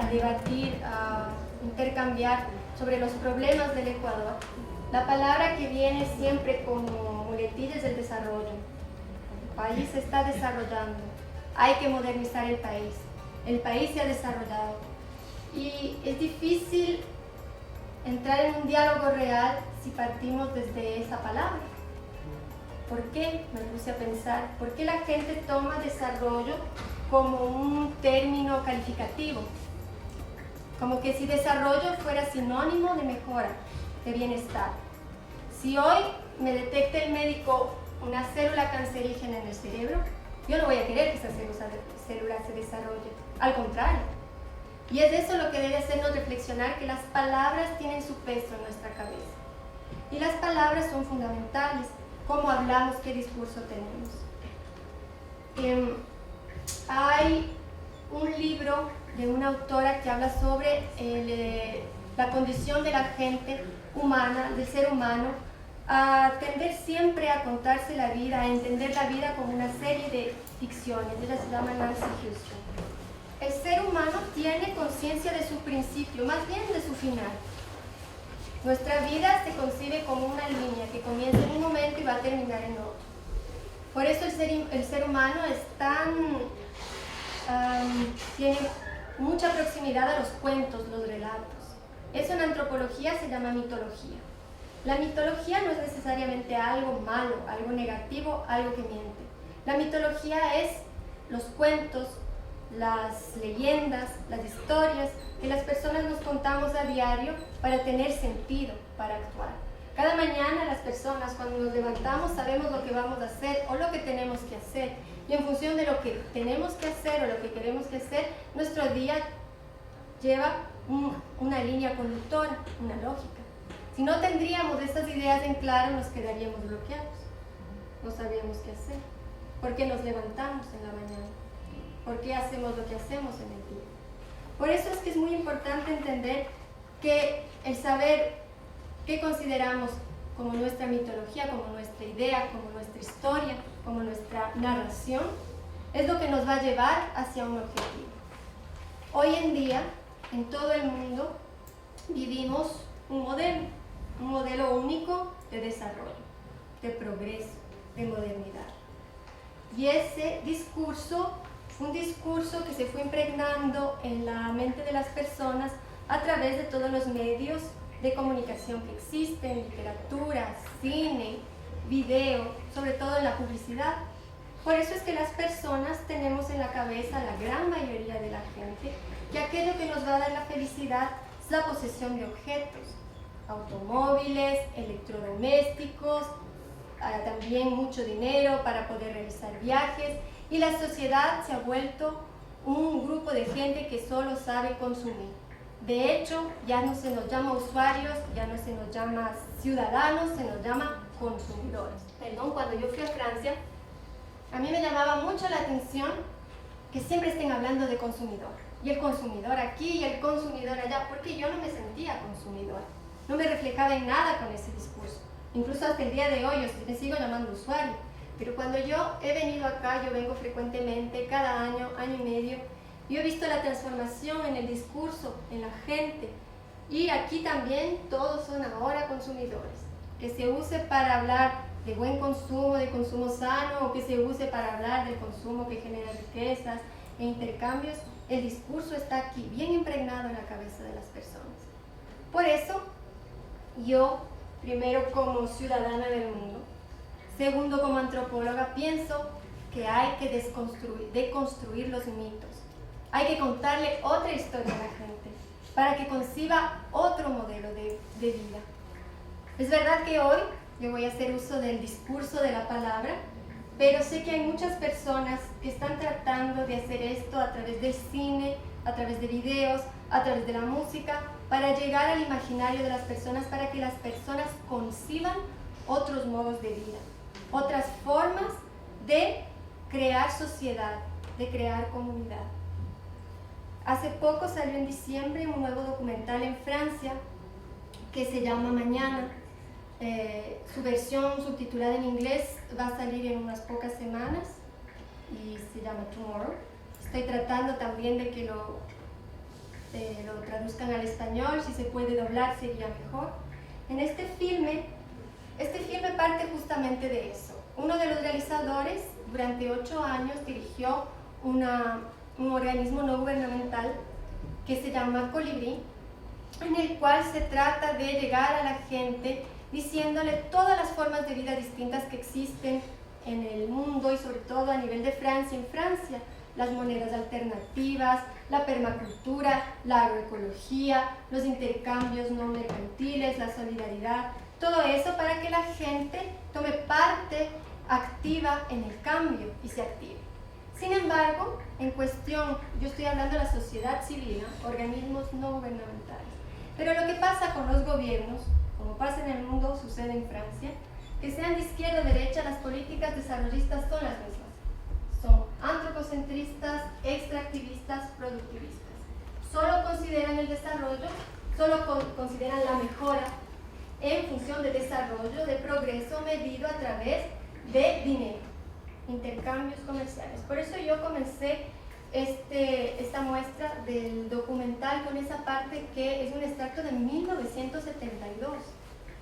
debatir, a intercambiar sobre los problemas del Ecuador, la palabra que viene siempre como muletilla es el desarrollo. El país se está desarrollando, hay que modernizar el país se ha desarrollado. Y es difícil entrar en un diálogo real si partimos desde esa palabra. ¿Por qué? Me puse a pensar, ¿por qué la gente toma desarrollo como un término calificativo? Como que si desarrollo fuera sinónimo de mejora, de bienestar. Si hoy me detecta el médico una célula cancerígena en el cerebro, yo no voy a querer que esa célula se desarrolle, al contrario. Y es eso lo que debe hacernos reflexionar, que las palabras tienen su peso en nuestra cabeza. Y las palabras son fundamentales. Cómo hablamos, qué discurso tenemos. Hay un libro de una autora que habla sobre la condición de la gente humana, del ser humano, a tender siempre a contarse la vida, a entender la vida como una serie de ficciones. Ella se llama Nancy Houston. El ser humano tiene conciencia de su principio, más bien de su final. Nuestra vida se concibe como una línea que comienza en un momento y va a terminar en otro. Por eso el ser humano es tiene mucha proximidad a los cuentos, los relatos. Eso en antropología se llama mitología. La mitología no es necesariamente algo malo, algo negativo, algo que miente. La mitología es los cuentos, las leyendas, las historias que las personas nos contamos a diario para tener sentido, para actuar. Cada mañana las personas cuando nos levantamos sabemos lo que vamos a hacer o lo que tenemos que hacer, y en función de lo que tenemos que hacer o lo que queremos que hacer, nuestro día lleva una línea conductora, una lógica. Si no tendríamos estas ideas en claro, nos quedaríamos bloqueados, no sabríamos qué hacer. ¿Por qué nos levantamos en la mañana? ¿Por qué hacemos lo que hacemos en el día? Por eso es que es muy importante entender que el saber qué consideramos como nuestra mitología, como nuestra idea, como nuestra historia, como nuestra narración, es lo que nos va a llevar hacia un objetivo. Hoy en día, en todo el mundo, vivimos un modelo único de desarrollo, de progreso, de modernidad. Y ese discurso fue un discurso que se fue impregnando en la mente de las personas a través de todos los medios de comunicación que existen, literatura, cine, video, sobre todo en la publicidad. Por eso es que las personas tenemos en la cabeza, la gran mayoría de la gente, que aquello que nos va a dar la felicidad es la posesión de objetos, automóviles, electrodomésticos, también mucho dinero para poder realizar viajes, y la sociedad se ha vuelto un grupo de gente que solo sabe consumir. De hecho, ya no se nos llama usuarios, ya no se nos llama ciudadanos, se nos llama consumidores. Cuando yo fui a Francia, a mí me llamaba mucho la atención que siempre estén hablando de consumidor. Y el consumidor aquí y el consumidor allá, porque yo no me sentía consumidor. No me reflejaba en nada con ese discurso. Incluso hasta el día de hoy yo me sigo llamando usuario. Pero cuando yo he venido acá, yo vengo frecuentemente, cada año, año y medio, yo he visto la transformación en el discurso, en la gente. Y aquí también todos son ahora consumidores. Que se use para hablar de buen consumo, de consumo sano, o que se use para hablar del consumo que genera riquezas e intercambios, el discurso está aquí, bien impregnado en la cabeza de las personas. Por eso, yo, primero como ciudadana del mundo, segundo como antropóloga, pienso que hay que deconstruir los mitos. Hay que contarle otra historia a la gente para que conciba otro modelo de vida. Es verdad que hoy yo voy a hacer uso del discurso de la palabra, pero sé que hay muchas personas que están tratando de hacer esto a través del cine, a través de videos, a través de la música, para llegar al imaginario de las personas, para que las personas conciban otros modos de vida, otras formas de crear sociedad, de crear comunidad. Hace poco salió en diciembre un nuevo documental en Francia que se llama Mañana. Su versión subtitulada en inglés va a salir en unas pocas semanas y se llama Tomorrow. Estoy tratando también de que lo traduzcan al español, si se puede doblar sería mejor. En este filme parte justamente de eso. Uno de los realizadores durante 8 años dirigió un organismo no gubernamental que se llama Colibrí, en el cual se trata de llegar a la gente diciéndole todas las formas de vida distintas que existen en el mundo y sobre todo a nivel de Francia. En Francia, las monedas alternativas, la permacultura, la agroecología, los intercambios no mercantiles, la solidaridad, todo eso para que la gente tome parte activa en el cambio y se active. Sin embargo, en cuestión, yo estoy hablando de la sociedad civil, ¿no? Organismos no gubernamentales. Pero lo que pasa con los gobiernos, como pasa en el mundo, sucede en Francia, que sean de izquierda o derecha, las políticas desarrollistas son las mismas. Son antropocentristas, extractivistas, productivistas. Solo consideran el desarrollo, solo consideran la mejora en función de desarrollo, de progreso medido a través de dinero, intercambios comerciales. Por eso yo comencé esta muestra del documental con esa parte que es un extracto de 1972.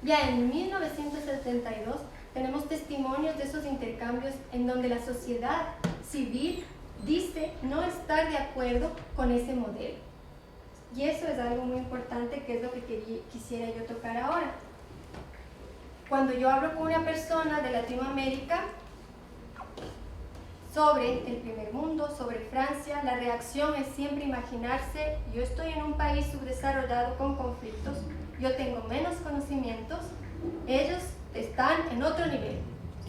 Ya en 1972 tenemos testimonios de esos intercambios en donde la sociedad civil dice no estar de acuerdo con ese modelo. Y eso es algo muy importante, que es lo que quisiera yo tocar ahora. Cuando yo hablo con una persona de Latinoamérica sobre el primer mundo, sobre Francia, la reacción es siempre imaginarse, yo estoy en un país subdesarrollado con conflictos, yo tengo menos conocimientos, ellos están en otro nivel,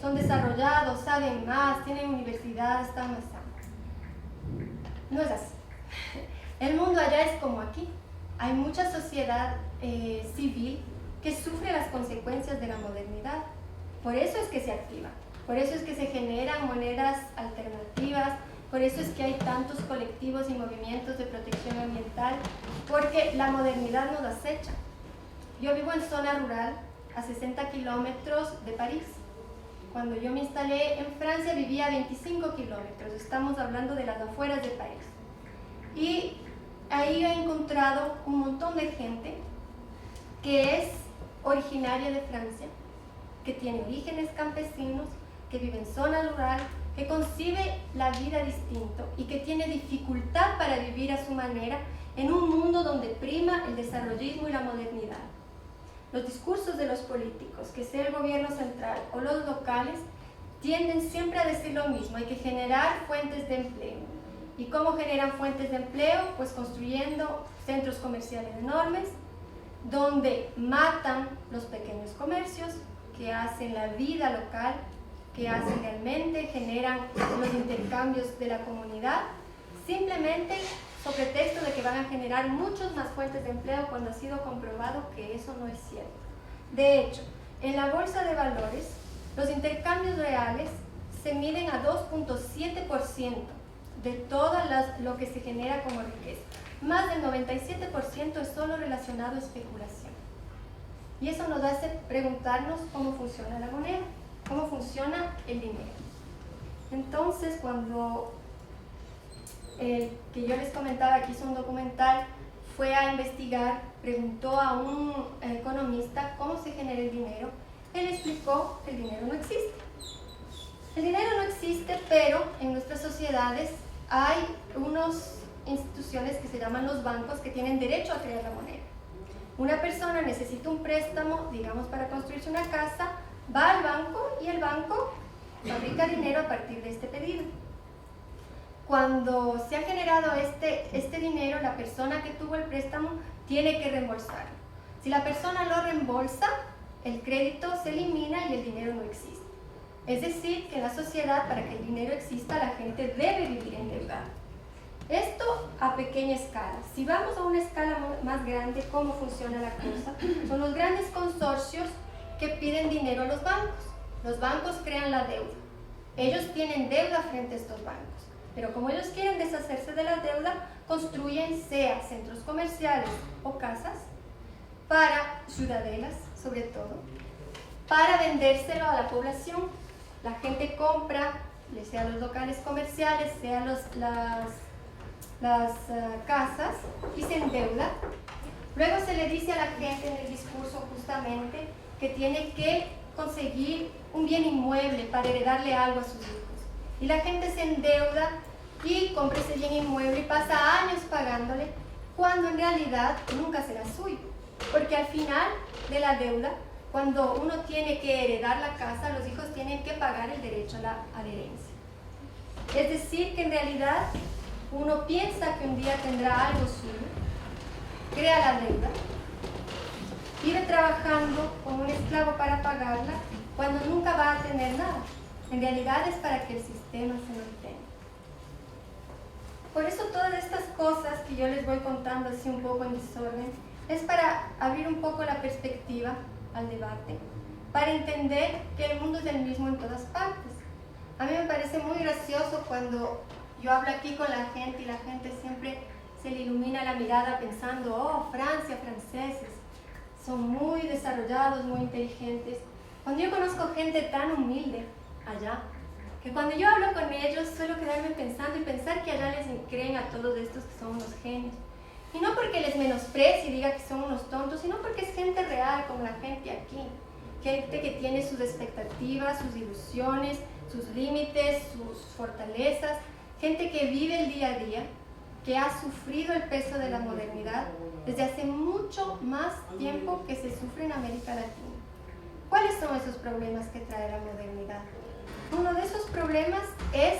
son desarrollados, saben más, tienen universidades, están más sanos. No es así. El mundo allá es como aquí. Hay mucha sociedad civil que sufre las consecuencias de la modernidad. Por eso es que se activa, por eso es que se generan monedas alternativas, por eso es que hay tantos colectivos y movimientos de protección ambiental, porque la modernidad nos acecha. Yo vivo en zona rural, a 60 kilómetros de París. Cuando yo me instalé en Francia vivía a 25 kilómetros, estamos hablando de las afueras de París. Y ahí he encontrado un montón de gente que es originaria de Francia, que tiene orígenes campesinos, que vive en zona rural, que concibe la vida distinto y que tiene dificultad para vivir a su manera en un mundo donde prima el desarrollismo y la modernidad. Los discursos de los políticos, que sea el gobierno central o los locales, tienden siempre a decir lo mismo: hay que generar fuentes de empleo. ¿Y cómo generan fuentes de empleo? Pues construyendo centros comerciales enormes, donde matan los pequeños comercios, que hacen la vida local, que hacen realmente, generan los intercambios de la comunidad, simplemente sobre pretexto de que van a generar muchas más fuentes de empleo, cuando ha sido comprobado que eso no es cierto. De hecho, en la bolsa de valores, los intercambios reales se miden a 2.7% de todo lo que se genera como riqueza. Más del 97% es solo relacionado a especulación. Y eso nos hace preguntarnos cómo funciona la moneda, cómo funciona el dinero. Entonces, cuando que yo les comentaba que hizo un documental, fue a investigar, preguntó a un economista cómo se genera el dinero, él explicó que el dinero no existe. El dinero no existe, pero en nuestras sociedades hay unas instituciones que se llaman los bancos, que tienen derecho a crear la moneda. Una persona necesita un préstamo, digamos, para construirse una casa, va al banco y el banco fabrica dinero a partir de este pedido. Cuando se ha generado este dinero, la persona que tuvo el préstamo tiene que reembolsarlo. Si la persona lo reembolsa, el crédito se elimina y el dinero no existe. Es decir, que en la sociedad, para que el dinero exista, la gente debe vivir endeudada. Esto a pequeña escala. Si vamos a una escala más grande, ¿cómo funciona la cosa? Son los grandes consorcios que piden dinero a los bancos. Los bancos crean la deuda. Ellos tienen deuda frente a estos bancos. Pero como ellos quieren deshacerse de la deuda, construyen sea centros comerciales o casas para ciudadelas, sobre todo, para vendérselo a la población. La gente compra, sea los locales comerciales, sean las casas, y se endeudan deuda. Luego se le dice a la gente en el discurso justamente que tiene que conseguir un bien inmueble para heredarle algo a sus hijos. Y la gente se endeuda y compra ese bien inmueble y pasa años pagándole, cuando en realidad nunca será suyo. Porque al final de la deuda, cuando uno tiene que heredar la casa, los hijos tienen que pagar el derecho a la herencia. Es decir, que en realidad uno piensa que un día tendrá algo suyo, crea la deuda, vive trabajando como un esclavo para pagarla, cuando nunca va a tener nada. En realidad es para que el sistema se mantenga. Por eso todas estas cosas que yo les voy contando así un poco en desorden, es para abrir un poco la perspectiva al debate, para entender que el mundo es el mismo en todas partes. A mí me parece muy gracioso cuando yo hablo aquí con la gente y la gente siempre se le ilumina la mirada pensando, oh, Francia, franceses, son muy desarrollados, muy inteligentes. Cuando yo conozco gente tan humilde allá, que cuando yo hablo con ellos suelo quedarme pensando y pensar que allá les creen a todos estos que son unos genios. Y no porque les menosprecie y diga que son unos tontos, sino porque es gente real como la gente aquí. Gente que tiene sus expectativas, sus ilusiones, sus límites, sus fortalezas. Gente que vive el día a día, que ha sufrido el peso de la modernidad desde hace mucho más tiempo que se sufre en América Latina. ¿Cuáles son esos problemas que trae la modernidad? Uno de esos problemas es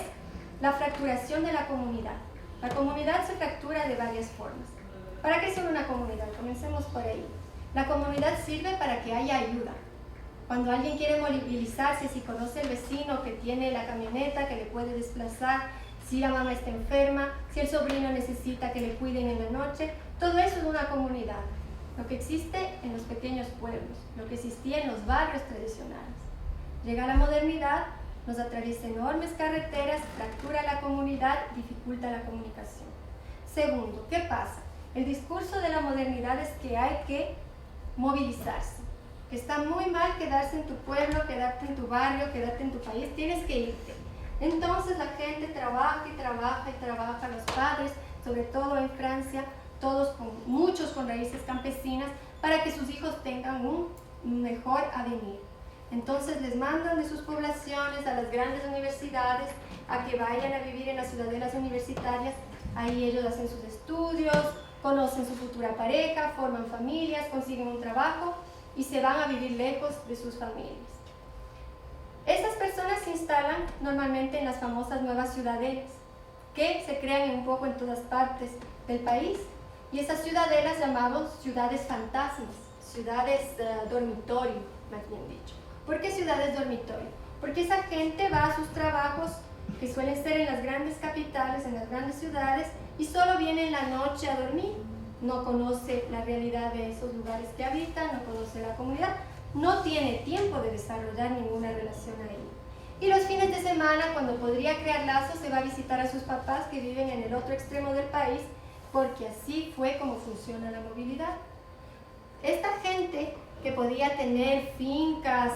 la fracturación de la comunidad. La comunidad se fractura de varias formas. ¿Para qué sirve una comunidad? Comencemos por ahí. La comunidad sirve para que haya ayuda. Cuando alguien quiere movilizarse, si conoce al vecino que tiene la camioneta que le puede desplazar, si la mamá está enferma, si el sobrino necesita que le cuiden en la noche, todo eso es una comunidad. Lo que existe en los pequeños pueblos, lo que existía en los barrios tradicionales. Llega la modernidad, nos atraviesa enormes carreteras, fractura la comunidad, dificulta la comunicación. Segundo, ¿qué pasa? El discurso de la modernidad es que hay que movilizarse, que está muy mal quedarse en tu pueblo, quedarte en tu barrio, quedarte en tu país, tienes que irte. Entonces la gente trabaja y trabaja y trabaja, los padres, sobre todo en Francia, muchos con raíces campesinas, para que sus hijos tengan un mejor avenir. Entonces les mandan de sus poblaciones a las grandes universidades, a que vayan a vivir en las ciudadelas universitarias. Ahí ellos hacen sus estudios, conocen su futura pareja, forman familias, consiguen un trabajo y se van a vivir lejos de sus familias. Estas personas se instalan normalmente en las famosas nuevas ciudadelas, que se crean un poco en todas partes del país. Y esas ciudadelas llamamos ciudades fantasmas, ciudades dormitorio, más bien dicho. ¿Por qué ciudades dormitorio? Porque esa gente va a sus trabajos, que suelen ser en las grandes capitales, en las grandes ciudades, y solo viene en la noche a dormir. No conoce la realidad de esos lugares que habitan, no conoce la comunidad, no tiene tiempo de desarrollar ninguna relación ahí. Y los fines de semana, cuando podría crear lazos, se va a visitar a sus papás que viven en el otro extremo del país, porque así fue como funciona la movilidad. Esta gente que podía tener fincas,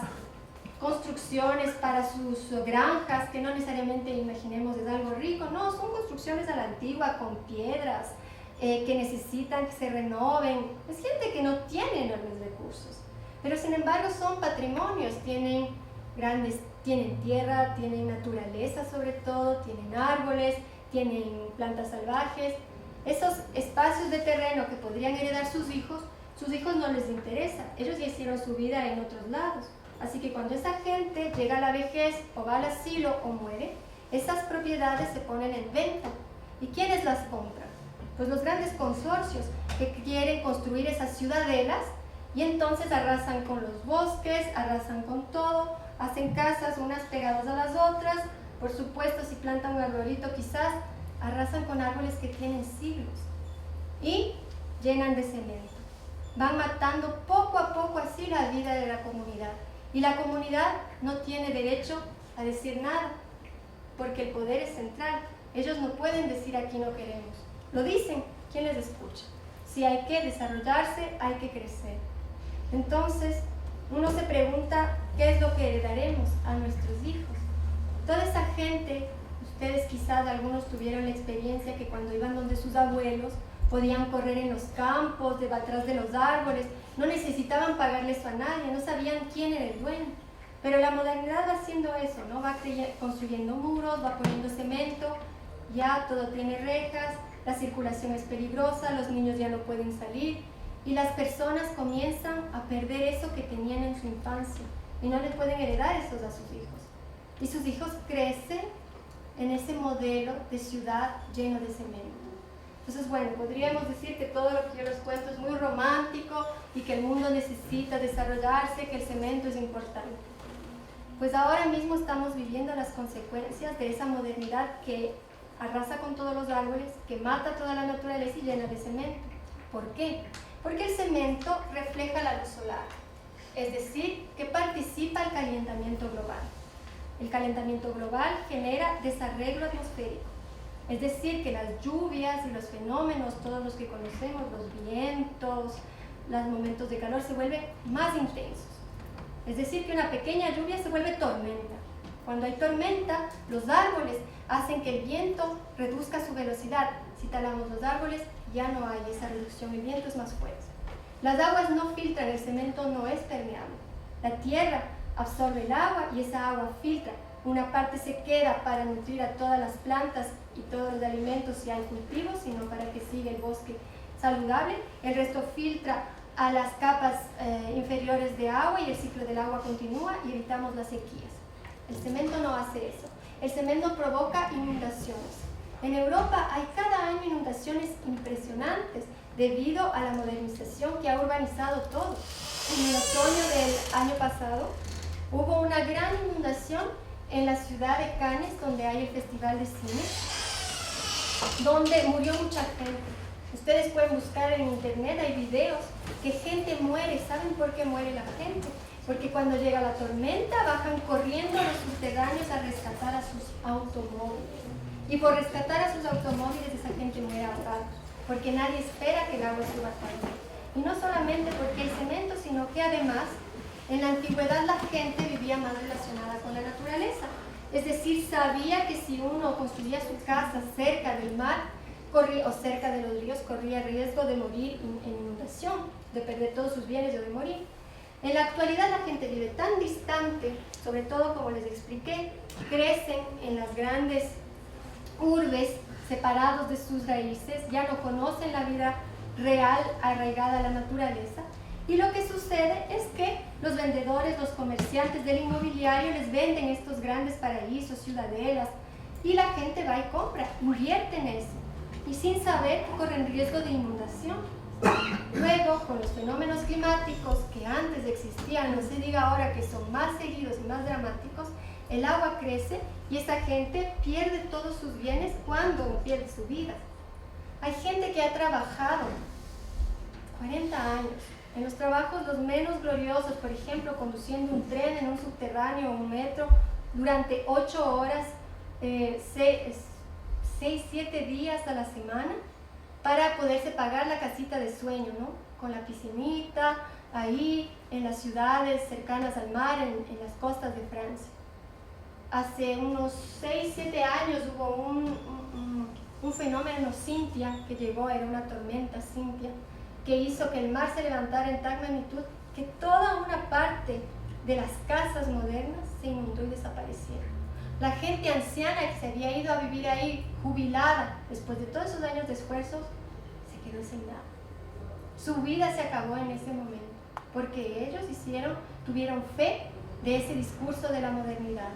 construcciones para sus granjas, que no necesariamente imaginemos es algo rico, no, son construcciones a la antigua con piedras, que necesitan que se renoven. Es gente que no tiene enormes recursos, pero sin embargo son patrimonios, tienen tierra, tienen naturaleza sobre todo, tienen árboles, tienen plantas salvajes. Esos espacios de terreno que podrían heredar sus hijos no les interesa, ellos ya hicieron su vida en otros lados. Así que cuando esa gente llega a la vejez o va al asilo o muere, esas propiedades se ponen en venta. ¿Y quiénes las compran? Pues los grandes consorcios que quieren construir esas ciudadelas y entonces arrasan con los bosques, arrasan con todo, hacen casas unas pegadas a las otras. Por supuesto, si plantan un arbolito quizás arrasan con árboles que tienen siglos y llenan de cemento. Van matando poco a poco así la vida de la comunidad. Y la comunidad no tiene derecho a decir nada, porque el poder es central. Ellos no pueden decir aquí no queremos. Lo dicen, ¿quién les escucha? Si hay que desarrollarse, hay que crecer. Entonces, uno se pregunta, ¿qué es lo que heredaremos a nuestros hijos? Toda esa gente, ustedes quizás algunos tuvieron la experiencia que cuando iban donde sus abuelos, podían correr en los campos, detrás de los árboles, no necesitaban pagarle eso a nadie, no sabían quién era el dueño. Pero la modernidad va haciendo eso, ¿no? Va construyendo muros, va poniendo cemento, ya todo tiene rejas, la circulación es peligrosa, los niños ya no pueden salir y las personas comienzan a perder eso que tenían en su infancia y no les pueden heredar eso a sus hijos. Y sus hijos crecen en ese modelo de ciudad lleno de cemento. Entonces, bueno, podríamos decir que todo lo que yo les cuento es muy romántico y que el mundo necesita desarrollarse, que el cemento es importante. Pues ahora mismo estamos viviendo las consecuencias de esa modernidad que arrasa con todos los árboles, que mata toda la naturaleza y llena de cemento. ¿Por qué? Porque el cemento refleja la luz solar, es decir, que participa el calentamiento global. El calentamiento global genera desarreglo atmosférico, es decir, que las lluvias y los fenómenos, todos los que conocemos, los vientos, los momentos de calor, se vuelven más intensos. Es decir, que una pequeña lluvia se vuelve tormenta. Cuando hay tormenta, los árboles hacen que el viento reduzca su velocidad. Si talamos los árboles, ya no hay esa reducción, el viento es más fuerte. Las aguas no filtran, el cemento no es permeable. La tierra absorbe el agua y esa agua filtra. Una parte se queda para nutrir a todas las plantas y todos los alimentos si hay cultivos, sino para que siga el bosque saludable. El resto filtra a las capas inferiores de agua y el ciclo del agua continúa y evitamos las sequías. El cemento no hace eso. El cemento provoca inundaciones. En Europa hay cada año inundaciones impresionantes debido a la modernización que ha urbanizado todo. En el otoño del año pasado hubo una gran inundación en la ciudad de Cannes, donde hay el Festival de Cine, donde murió mucha gente. Ustedes pueden buscar en internet, hay videos que gente muere. ¿Saben por qué muere la gente? Porque cuando llega la tormenta bajan corriendo a los subterráneos a rescatar a sus automóviles. Y por rescatar a sus automóviles esa gente muere ahogada, porque nadie espera que el agua suba tanto. Y no solamente porque hay cemento, sino que además en la antigüedad la gente vivía más relacionada con la naturaleza. Es decir, sabía que si uno construía su casa cerca del mar o cerca de los ríos, corría riesgo de morir en inundación, de perder todos sus bienes o de morir. En la actualidad la gente vive tan distante, sobre todo como les expliqué, crecen en las grandes urbes separados de sus raíces, ya no conocen la vida real arraigada a la naturaleza. Y lo que sucede es que los vendedores, los comerciantes del inmobiliario les venden estos grandes paraísos, ciudadelas, y la gente va y compra, invierte en eso, y sin saber corren riesgo de inundación. Luego, con los fenómenos climáticos que antes existían, no se diga ahora que son más seguidos y más dramáticos, el agua crece y esa gente pierde todos sus bienes cuando pierde su vida. Hay gente que ha trabajado 40 años en los trabajos los menos gloriosos, por ejemplo, conduciendo un tren en un subterráneo o un metro durante 8 horas, 6-7 días a la semana, para poderse pagar la casita de sueño, ¿no? Con la piscinita, ahí en las ciudades cercanas al mar, en las costas de Francia. Hace unos 6-7 años hubo un fenómeno Cynthia que llegó, era una tormenta Cynthia, que hizo que el mar se levantara en tal magnitud que toda una parte de las casas modernas se inundó y desaparecieron. La gente anciana que se había ido a vivir ahí, jubilada, después de todos esos años de esfuerzos, se quedó sin nada. Su vida se acabó en ese momento, porque ellos tuvieron fe de ese discurso de la modernidad.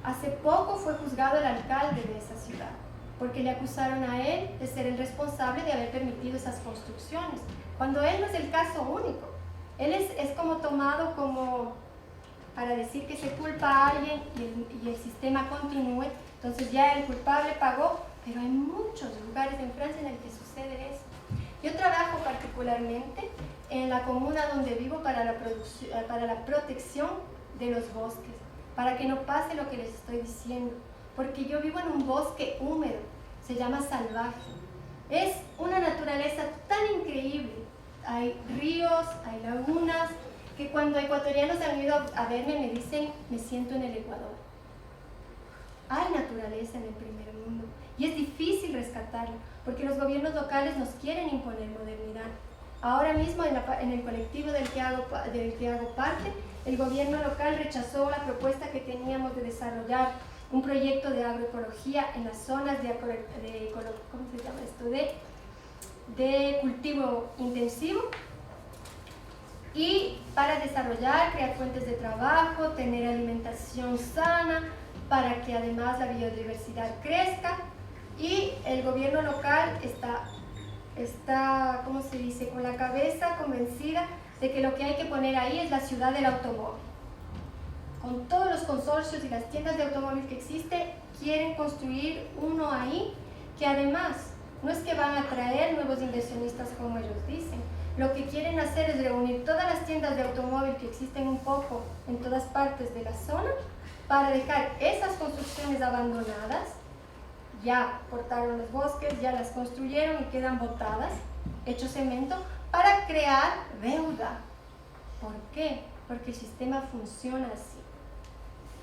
Hace poco fue juzgado el alcalde de esa ciudad, porque le acusaron a él de ser el responsable de haber permitido esas construcciones, cuando él no es el caso único. Él es como tomado como para decir que se culpa a alguien y el sistema continúe. Entonces ya el culpable pagó, pero hay muchos lugares en Francia en el que sucede eso. Yo trabajo particularmente en la comuna donde vivo para la protección de los bosques, para que no pase lo que les estoy diciendo, porque yo vivo en un bosque húmedo, se llama salvaje. Es una naturaleza tan increíble, hay ríos, hay lagunas, que cuando ecuatorianos han ido a verme me dicen, me siento en el Ecuador. Hay naturaleza en el primer mundo y es difícil rescatarlo porque los gobiernos locales nos quieren imponer modernidad. Ahora mismo en el colectivo del que hago parte, el gobierno local rechazó la propuesta que teníamos de desarrollar un proyecto de agroecología en las zonas de cultivo intensivo, y para desarrollar, crear fuentes de trabajo, tener alimentación sana, para que además la biodiversidad crezca. Y el gobierno local está, ¿cómo se dice?, con la cabeza convencida de que lo que hay que poner ahí es la ciudad del automóvil. Con todos los consorcios y las tiendas de automóvil que existen, quieren construir uno ahí, que además no es que van a traer nuevos inversionistas como ellos dicen. Lo que quieren hacer es reunir todas las tiendas de automóvil que existen un poco en todas partes de la zona para dejar esas construcciones abandonadas. Ya cortaron los bosques, ya las construyeron y quedan botadas, hecho cemento, para crear deuda. ¿Por qué? Porque el sistema funciona así.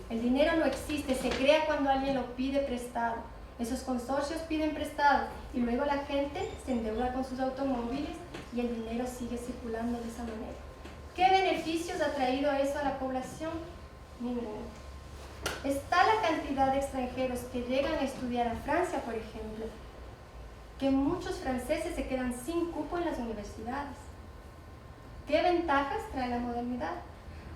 El dinero no existe, se crea cuando alguien lo pide prestado. Esos consorcios piden prestado y luego la gente se endeuda con sus automóviles y el dinero sigue circulando de esa manera. ¿Qué beneficios ha traído eso a la población? Ninguno. Está la cantidad de extranjeros que llegan a estudiar a Francia, por ejemplo, que muchos franceses se quedan sin cupo en las universidades. ¿Qué ventajas trae la modernidad?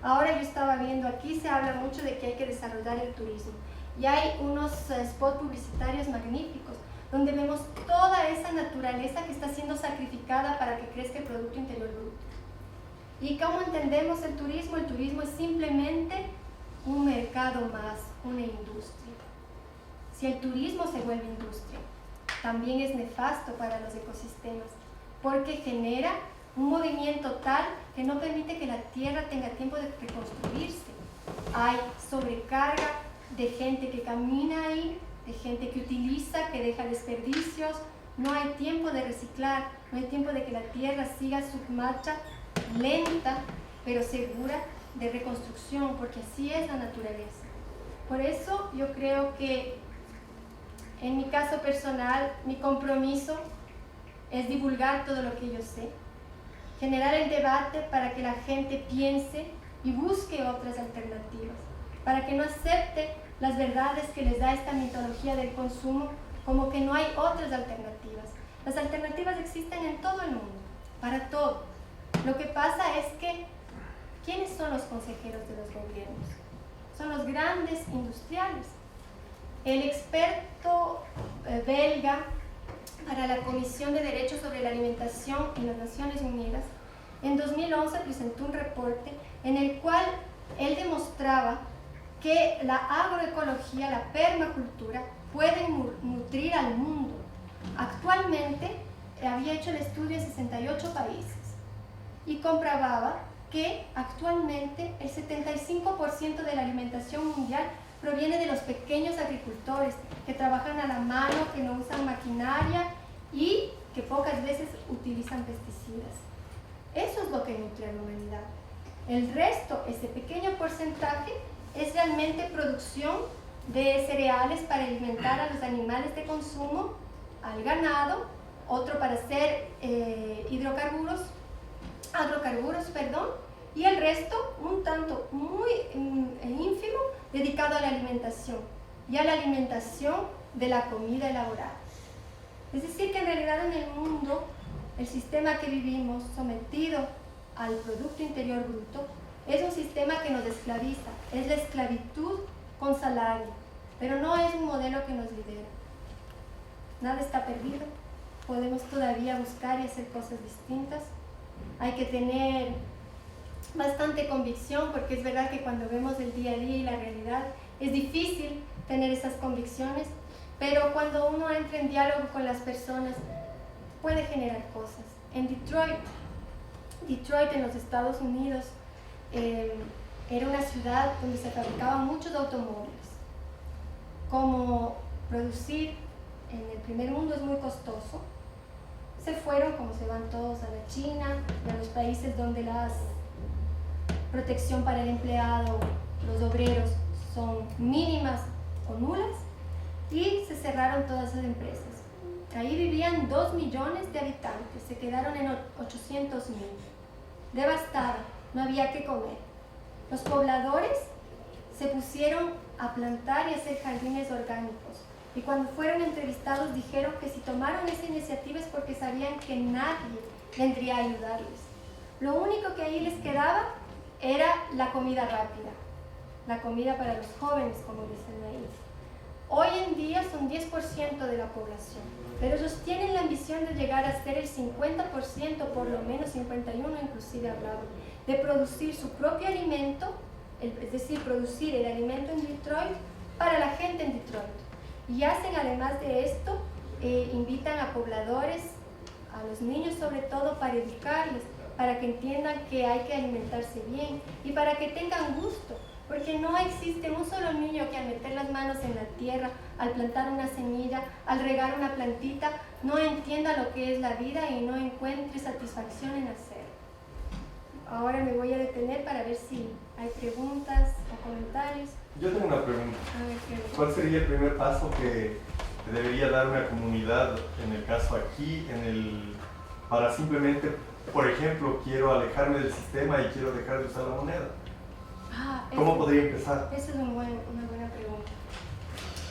Ahora yo estaba viendo aquí, se habla mucho de que hay que desarrollar el turismo. Y hay unos spots publicitarios magníficos, donde vemos toda esa naturaleza que está siendo sacrificada para que crezca el Producto Interior Bruto. ¿Y cómo entendemos el turismo? El turismo es simplemente un mercado más, una industria. Si el turismo se vuelve industria, también es nefasto para los ecosistemas, porque genera un movimiento tal que no permite que la tierra tenga tiempo de reconstruirse. Hay sobrecarga de gente que camina ahí, de gente que utiliza, que deja desperdicios. No hay tiempo de reciclar, no hay tiempo de que la tierra siga su marcha lenta, pero segura, de reconstrucción, porque así es la naturaleza. Por eso yo creo que, en mi caso personal, mi compromiso es divulgar todo lo que yo sé, generar el debate para que la gente piense y busque otras alternativas, para que no acepte las verdades que les da esta mitología del consumo como que no hay otras alternativas. Las alternativas existen en todo el mundo, para todo. Lo que pasa es que, ¿quiénes son los consejeros de los gobiernos? Son los grandes industriales. El experto belga para la Comisión de Derechos sobre la Alimentación en las Naciones Unidas, en 2011 presentó un reporte en el cual él demostraba que la agroecología, la permacultura, pueden nutrir al mundo. Actualmente había hecho el estudio en 68 países y comprobaba que actualmente el 75% de la alimentación mundial proviene de los pequeños agricultores que trabajan a la mano, que no usan maquinaria y que pocas veces utilizan pesticidas. Eso es lo que nutre a la humanidad. El resto, ese pequeño porcentaje, es realmente producción de cereales para alimentar a los animales de consumo, al ganado, otro para hacer agrocarburos, y el resto, un tanto muy ínfimo, dedicado a la alimentación y a la alimentación de la comida elaborada. Es decir, que en realidad en el mundo, el sistema que vivimos, sometido al Producto Interior Bruto, es un sistema que nos esclaviza, es la esclavitud con salario, pero no es un modelo que nos libera. Nada está perdido, podemos todavía buscar y hacer cosas distintas. Hay que tener bastante convicción, porque es verdad que cuando vemos el día a día y la realidad es difícil tener esas convicciones, pero cuando uno entra en diálogo con las personas puede generar cosas. En Detroit en los Estados Unidos, era una ciudad donde se fabricaban muchos automóviles. Como producir en el primer mundo es muy costoso, se fueron, como se van todos, a la China y a los países donde la protección para el empleado, los obreros, son mínimas o nulas y se cerraron todas esas empresas. Ahí vivían 2 millones de habitantes, se quedaron en 800.000. Devastada, no había que comer. Los pobladores se pusieron a plantar y hacer jardines orgánicos. Y cuando fueron entrevistados dijeron que si tomaron esa iniciativa es porque sabían que nadie vendría a ayudarles. Lo único que ahí les quedaba era la comida rápida, la comida para los jóvenes, como dicen ahí. Hoy en día son 10% de la población, pero ellos tienen la ambición de llegar a ser el 50%, por lo menos 51% inclusive hablaban, de producir su propio alimento, es decir, producir el alimento en Detroit para la gente en Detroit. Y hacen, además de esto, invitan a pobladores, a los niños sobre todo, para educarles, para que entiendan que hay que alimentarse bien y para que tengan gusto, porque no existe un solo niño que al meter las manos en la tierra, al plantar una semilla, al regar una plantita, no entienda lo que es la vida y no encuentre satisfacción en hacerlo. Ahora me voy a detener para ver si hay preguntas o comentarios. Yo tengo una pregunta. A ver, ¿Cuál sería el primer paso que debería dar una comunidad, en el caso aquí, para simplemente, por ejemplo, quiero alejarme del sistema y quiero dejar de usar la moneda? ¿Cómo podría empezar? Esa es una buena pregunta.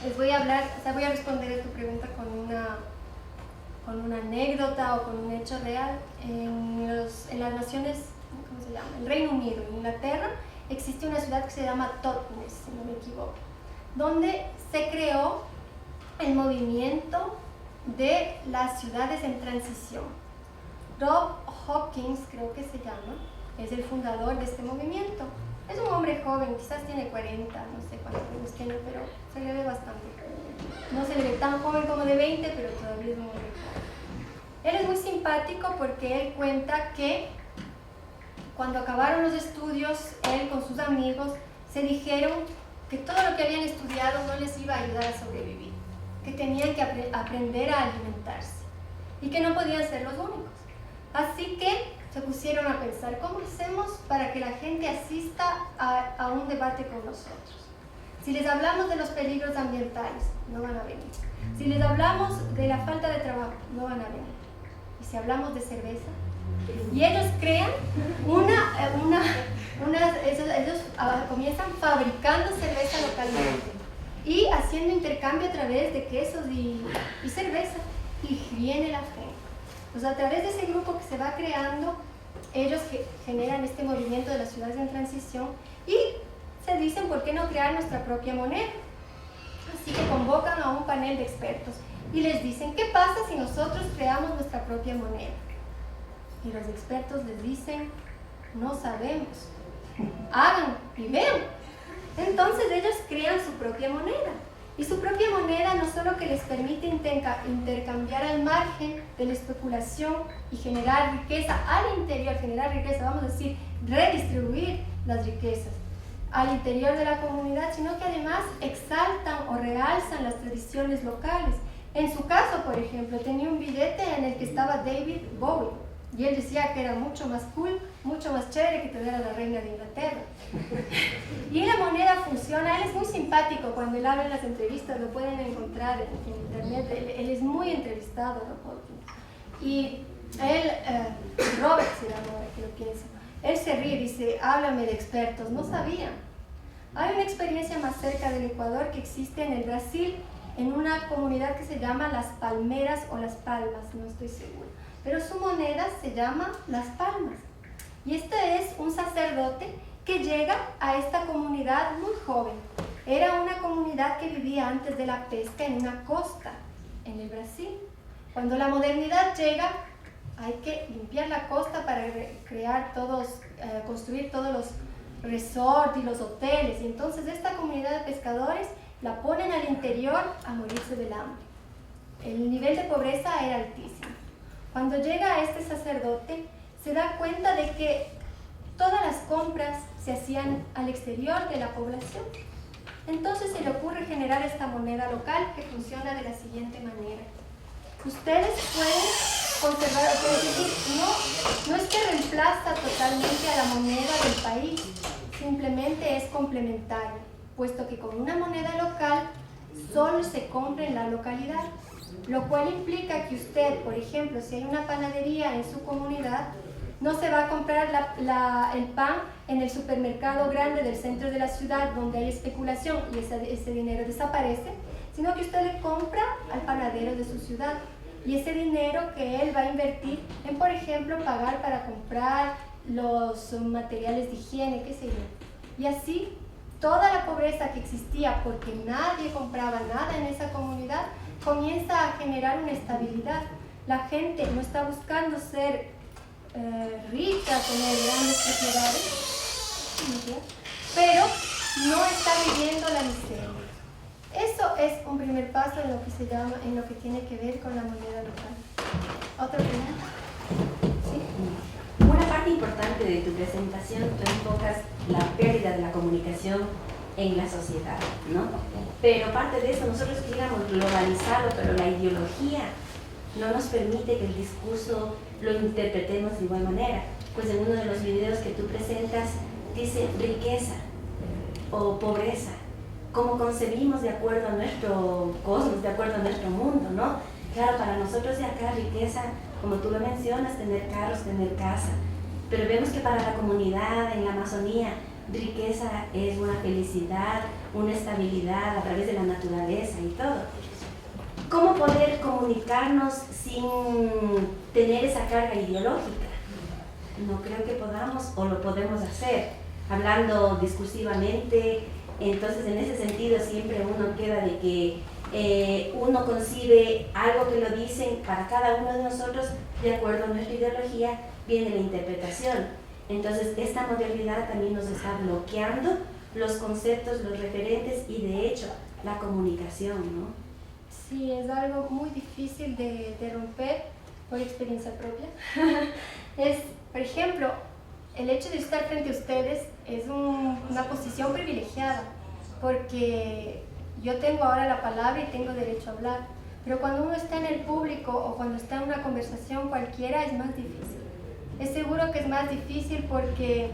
Les voy a hablar, voy a responder a tu pregunta con una anécdota o con un hecho real. En las naciones, ¿cómo se llama? El Reino Unido, en Inglaterra, existe una ciudad que se llama Totnes, si no me equivoco, donde se creó el movimiento de las ciudades en transición. Rob Hopkins, creo que se llama, es el fundador de este movimiento. Es un hombre joven, quizás tiene 40, no sé cuántos años tiene, pero se le ve bastante. No se le ve tan joven como de 20, pero todavía es un hombre joven. Él es muy simpático porque él cuenta que cuando acabaron los estudios, él con sus amigos se dijeron que todo lo que habían estudiado no les iba a ayudar a sobrevivir, que tenían que aprender a alimentarse y que no podían ser los únicos. Así que se pusieron a pensar, ¿cómo hacemos para que la gente asista a un debate con nosotros? Si les hablamos de los peligros ambientales, no van a venir. Si les hablamos de la falta de trabajo, no van a venir. Y si hablamos de cerveza, y ellos crean ellos comienzan fabricando cerveza localmente y haciendo intercambio a través de quesos y cerveza, y viene la gente. Pues a través de ese grupo que se va creando, ellos generan este movimiento de las ciudades en transición y se dicen, ¿por qué no crear nuestra propia moneda? Así que convocan a un panel de expertos y les dicen, ¿qué pasa si nosotros creamos nuestra propia moneda? Y los expertos les dicen, no sabemos, hagan y vean. Entonces ellos crean su propia moneda. Y su propia moneda no solo que les permite intercambiar al margen de la especulación y generar riqueza al interior, vamos a decir, redistribuir las riquezas al interior de la comunidad, sino que además exaltan o realzan las tradiciones locales. En su caso, por ejemplo, tenía un billete en el que estaba David Bowie. Y él decía que era mucho más cool, mucho más chévere que tener a la reina de Inglaterra. Y la moneda funciona, él es muy simpático cuando él habla en las entrevistas, lo pueden encontrar en internet, él es muy entrevistado, ¿no? Y él, Robert se llama ahora que lo pienso, él se ríe y dice, háblame de expertos, no sabía. Hay una experiencia más cerca del Ecuador que existe en el Brasil, en una comunidad que se llama Las Palmeras o Las Palmas, no estoy segura. Pero su moneda se llama Las Palmas. Y este es un sacerdote que llega a esta comunidad muy joven. Era una comunidad que vivía antes de la pesca en una costa, en el Brasil. Cuando la modernidad llega, hay que limpiar la costa para construir todos los resorts y los hoteles. Y entonces esta comunidad de pescadores la ponen al interior a morirse del hambre. El nivel de pobreza era altísimo. Cuando llega este sacerdote, se da cuenta de que todas las compras se hacían al exterior de la población. Entonces se le ocurre generar esta moneda local que funciona de la siguiente manera. Ustedes pueden conservar, es decir, no es que reemplaza totalmente a la moneda del país, simplemente es complementaria, puesto que con una moneda local solo se compra en la localidad, lo cual implica que usted, por ejemplo, si hay una panadería en su comunidad, no se va a comprar el pan en el supermercado grande del centro de la ciudad donde hay especulación y ese dinero desaparece, sino que usted le compra al panadero de su ciudad. Y ese dinero que él va a invertir en, por ejemplo, pagar para comprar los materiales de higiene, qué sé yo. Y así, toda la pobreza que existía porque nadie compraba nada en esa comunidad, comienza a generar una estabilidad. La gente no está buscando ser rica, tener grandes propiedades, pero no está viviendo la miseria. Eso es un primer paso en lo que se llama, en lo que tiene que ver con la moneda local. ¿Otra pregunta? Sí. Una parte importante de tu presentación, tú enfocas la pérdida de la comunicación en la sociedad, ¿no? Pero parte de eso nosotros queríamos globalizarlo, pero la ideología no nos permite que el discurso lo interpretemos de igual manera. Pues en uno de los videos que tú presentas dice riqueza o pobreza, como concebimos de acuerdo a nuestro cosmos, de acuerdo a nuestro mundo, ¿no? Claro, para nosotros de acá riqueza, como tú lo mencionas, tener carros, tener casa, pero vemos que para la comunidad en la Amazonía, riqueza es una felicidad, una estabilidad a través de la naturaleza y todo. ¿Cómo poder comunicarnos sin tener esa carga ideológica? No creo que podamos o lo podemos hacer, hablando discursivamente. Entonces, en ese sentido, siempre uno queda de que uno concibe algo que lo dicen para cada uno de nosotros, de acuerdo a nuestra ideología, viene la interpretación. Entonces, esta modernidad también nos está bloqueando los conceptos, los referentes y, de hecho, la comunicación, ¿no? Sí, es algo muy difícil de romper por experiencia propia. Por ejemplo, el hecho de estar frente a ustedes es una posición privilegiada, porque yo tengo ahora la palabra y tengo derecho a hablar, pero cuando uno está en el público o cuando está en una conversación cualquiera es más difícil. Es seguro que es más difícil porque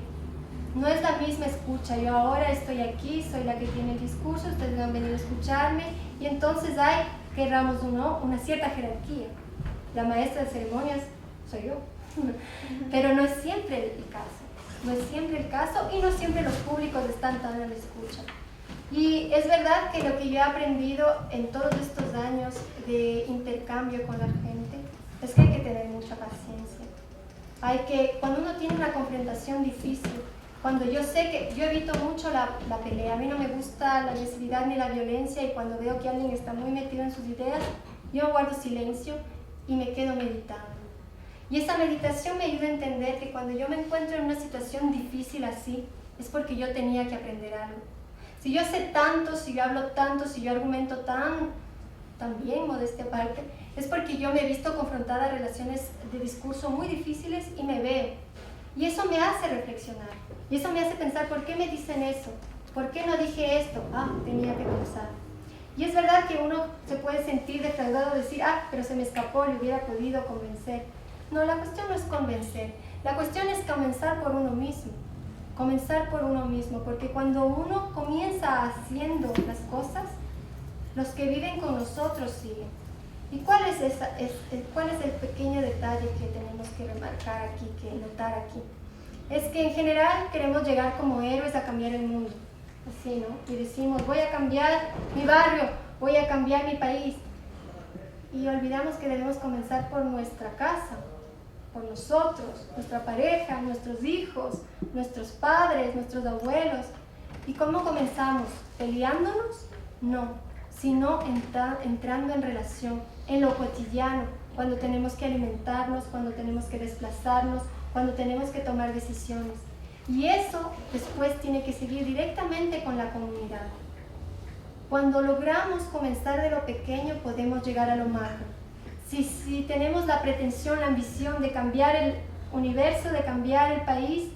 no es la misma escucha. Yo ahora estoy aquí, soy la que tiene el discurso, ustedes han venido a escucharme y entonces hay, querramos o no, una cierta jerarquía. La maestra de ceremonias soy yo, pero no es siempre el caso. No es siempre el caso y no siempre los públicos están tan a la escucha. Y es verdad que lo que yo he aprendido en todos estos años de intercambio con la gente es que hay que tener mucha paciencia. Cuando uno tiene una confrontación difícil, cuando yo sé que yo evito mucho la pelea, a mí no me gusta la agresividad ni la violencia, y cuando veo que alguien está muy metido en sus ideas, yo guardo silencio y me quedo meditando. Y esa meditación me ayuda a entender que cuando yo me encuentro en una situación difícil así, es porque yo tenía que aprender algo. Si yo sé tanto, si yo hablo tanto, si yo argumento tan bien, modestia aparte, es porque yo me he visto confrontada a relaciones de discurso muy difíciles y me veo. Y eso me hace reflexionar. Y eso me hace pensar, ¿por qué me dicen eso? ¿Por qué no dije esto? Tenía que pensar. Y es verdad que uno se puede sentir defraudado, decir, pero se me escapó, le hubiera podido convencer. No, la cuestión no es convencer. La cuestión es comenzar por uno mismo. Comenzar por uno mismo, porque cuando uno comienza haciendo las cosas, los que viven con nosotros siguen. ¿Y cuál es el pequeño detalle que tenemos que remarcar aquí, que notar aquí? Es que en general queremos llegar como héroes a cambiar el mundo, así, ¿no? Y decimos, voy a cambiar mi barrio, voy a cambiar mi país. Y olvidamos que debemos comenzar por nuestra casa, por nosotros, nuestra pareja, nuestros hijos, nuestros padres, nuestros abuelos. ¿Y cómo comenzamos? ¿Peleándonos? No, sino entrando en relación, en lo cotidiano, cuando tenemos que alimentarnos, cuando tenemos que desplazarnos, cuando tenemos que tomar decisiones. Y eso después tiene que seguir directamente con la comunidad. Cuando logramos comenzar de lo pequeño, podemos llegar a lo macro. Si tenemos la pretensión, la ambición de cambiar el universo, de cambiar el país,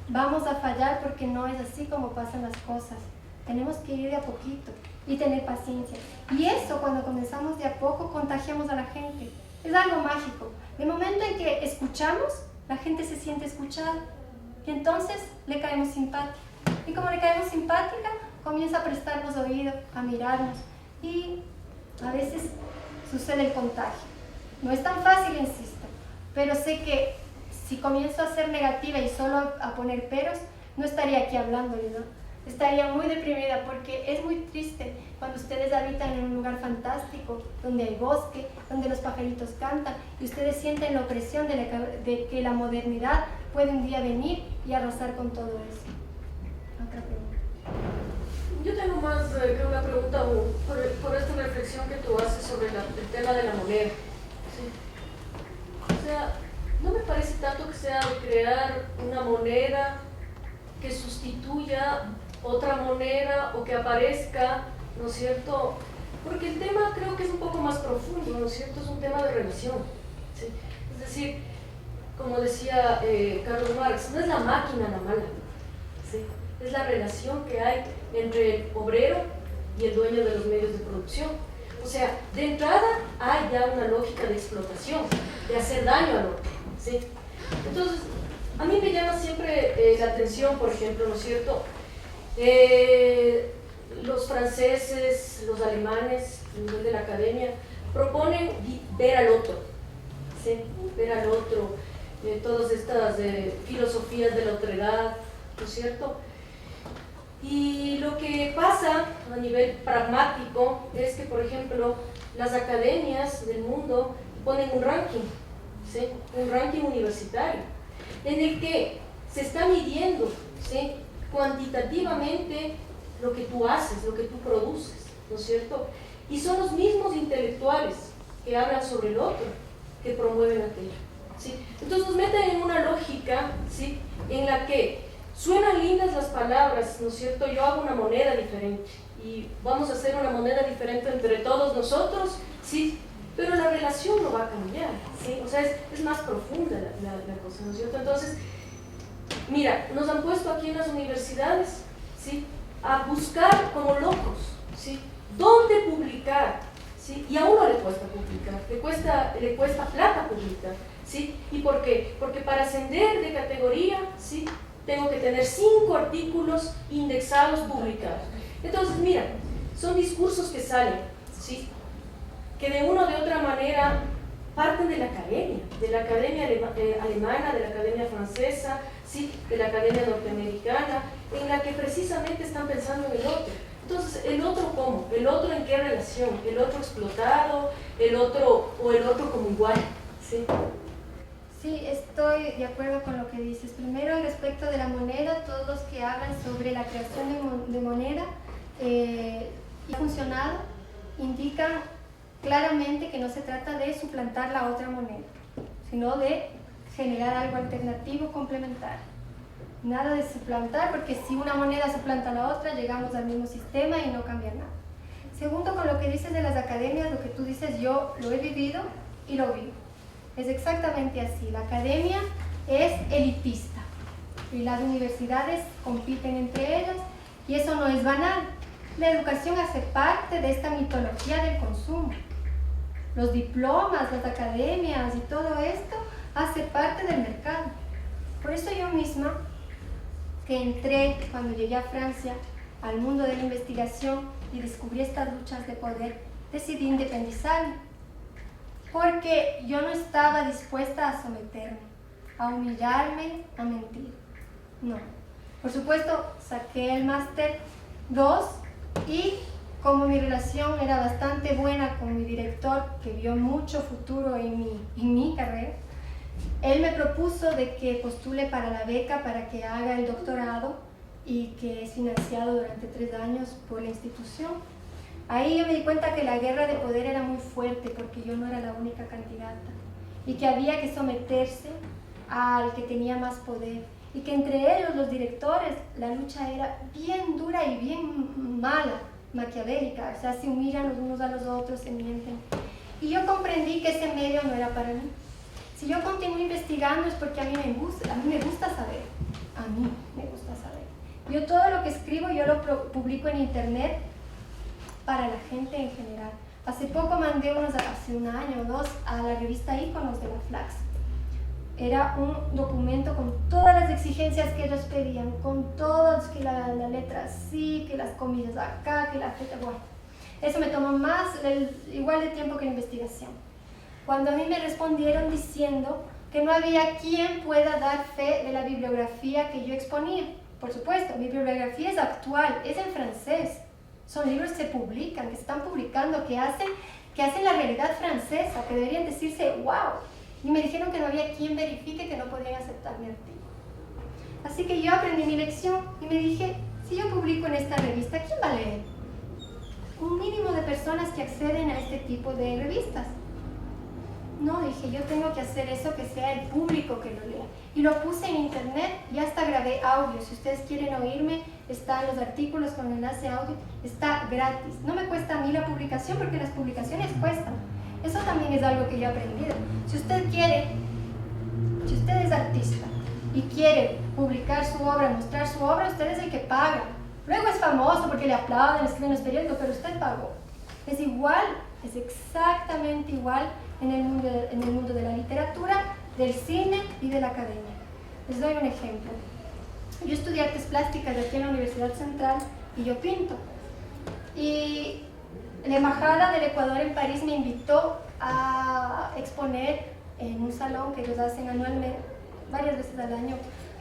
vamos a fallar porque no es así como pasan las cosas. Tenemos que ir de a poquito y tener paciencia. Y eso, cuando comenzamos de a poco, contagiamos a la gente. Es algo mágico. De momento en que escuchamos, la gente se siente escuchada. Y entonces le caemos simpática. Y como le caemos simpática, comienza a prestarnos oído, a mirarnos. y a veces sucede el contagio. No es tan fácil, insisto, pero sé que si comienzo a ser negativa y solo a poner peros, no estaría aquí hablándoles, ¿no? Estaría muy deprimida porque es muy triste cuando ustedes habitan en un lugar fantástico, donde hay bosque, donde los pajaritos cantan y ustedes sienten la opresión de que la modernidad puede un día venir y arrasar con todo eso. Otra pregunta. Yo tengo más que una pregunta por esta reflexión que tú haces sobre el tema de la moneda. ¿Sí? O sea, no me parece tanto que sea de crear una moneda que sustituya otra moneda o que aparezca, ¿no es cierto? Porque el tema creo que es un poco más profundo, ¿no es cierto? Es un tema de relación, ¿sí? Es decir, como decía Carlos Marx, no es la máquina la mala, ¿sí? Es la relación que hay entre el obrero y el dueño de los medios de producción. O sea, de entrada hay ya una lógica de explotación, de hacer daño al otro, ¿sí? Entonces, a mí me llama siempre la atención, por ejemplo, ¿no es cierto? Los franceses, los alemanes, a nivel de la academia, proponen ver al otro, ¿sí? Ver al otro, todas estas filosofías de la otredad, ¿no es cierto? Y lo que pasa a nivel pragmático es que, por ejemplo, las academias del mundo ponen un ranking, ¿sí? Un ranking universitario, en el que se está midiendo, ¿sí? Cuantitativamente lo que tú haces, lo que tú produces, ¿no es cierto? Y son los mismos intelectuales que hablan sobre el otro, que promueven aquello, ¿sí? Entonces nos meten en una lógica, ¿sí? En la que suenan lindas las palabras, ¿no es cierto? Yo hago una moneda diferente y vamos a hacer una moneda diferente entre todos nosotros, ¿sí? Pero la relación no va a cambiar, ¿sí? O sea, es más profunda la cosa, ¿no es cierto? Entonces, mira, nos han puesto aquí en las universidades, ¿sí? A buscar como locos, ¿sí? ¿Dónde publicar? ¿Sí? Y a uno le cuesta publicar, le cuesta plata publicar, ¿sí? ¿Y por qué? Porque para ascender de categoría, ¿sí? Tengo que tener 5 artículos indexados, publicados. Entonces, mira, son discursos que salen, ¿sí? Que de una o de otra manera parten de la academia alemana, de la academia francesa, ¿sí? De la academia norteamericana, en la que precisamente están pensando en el otro. Entonces, ¿el otro cómo? ¿El otro en qué relación? ¿El otro explotado? ¿El otro como igual? ¿Sí? Sí, estoy de acuerdo con lo que dices. Primero, respecto de la moneda, todos los que hablan sobre la creación de moneda y ha funcionado, indican claramente que no se trata de suplantar la otra moneda, sino de generar algo alternativo, complementario. Nada de suplantar, porque si una moneda suplanta a la otra, llegamos al mismo sistema y no cambia nada. Segundo, con lo que dices de las academias, lo que tú dices, yo lo he vivido y lo vivo. Es exactamente así. La academia es elitista y las universidades compiten entre ellas y eso no es banal. La educación hace parte de esta mitología del consumo. Los diplomas, las academias y todo esto hace parte del mercado. Por eso yo misma, que entré cuando llegué a Francia al mundo de la investigación y descubrí estas luchas de poder, decidí independizarme. Porque yo no estaba dispuesta a someterme, a humillarme, a mentir. No. Por supuesto, saqué el máster 2 y como mi relación era bastante buena con mi director, que vio mucho futuro en mi carrera, él me propuso de que postule para la beca para que haga el doctorado y que es financiado durante 3 años por la institución. Ahí yo me di cuenta que la guerra de poder era muy fuerte porque yo no era la única candidata y que había que someterse al que tenía más poder y que entre ellos, los directores, la lucha era bien dura y bien mala, maquiavélica, o sea, se humillan los unos a los otros, se mienten. Y yo comprendí que ese medio no era para mí. Si yo continúo investigando es porque a mí me gusta saber, Yo todo lo que escribo yo lo publico en internet para la gente en general. Hace poco mandé hace 1 año o 2, a la revista Íconos de la Flax. Era un documento con todas las exigencias que ellos pedían, con todos, que la letra sí, que las comillas acá, que la feta, bueno. Eso me tomó igual de tiempo que la investigación. Cuando a mí me respondieron diciendo que no había quien pueda dar fe de la bibliografía que yo exponía. Por supuesto, mi bibliografía es actual, es en francés. Son libros que se publican, que se están publicando, que hacen la realidad francesa, que deberían decirse wow. Y me dijeron que no había quien verifique que no podían aceptar mi artículo. Así que yo aprendí mi lección y me dije, si yo publico en esta revista, ¿quién va a leer? Un mínimo de personas que acceden a este tipo de revistas. No, dije, yo tengo que hacer eso, que sea el público que lo lea. Y lo puse en internet y hasta grabé audio. Si ustedes quieren oírme, están los artículos con enlace audio. Está gratis. No me cuesta a mí la publicación porque las publicaciones cuestan. Eso también es algo que yo he aprendido. Si usted es artista y quiere publicar su obra, mostrar su obra, usted es el que paga. Luego es famoso porque le aplauden, escriben en los periódicos, pero usted pagó. Es igual, es exactamente igual en el mundo de la literatura, del cine y de la academia. Les doy un ejemplo. Yo estudié artes plásticas aquí en la Universidad Central y yo pinto. Y la Embajada del Ecuador en París me invitó a exponer en un salón que ellos hacen anualmente, varias veces al año,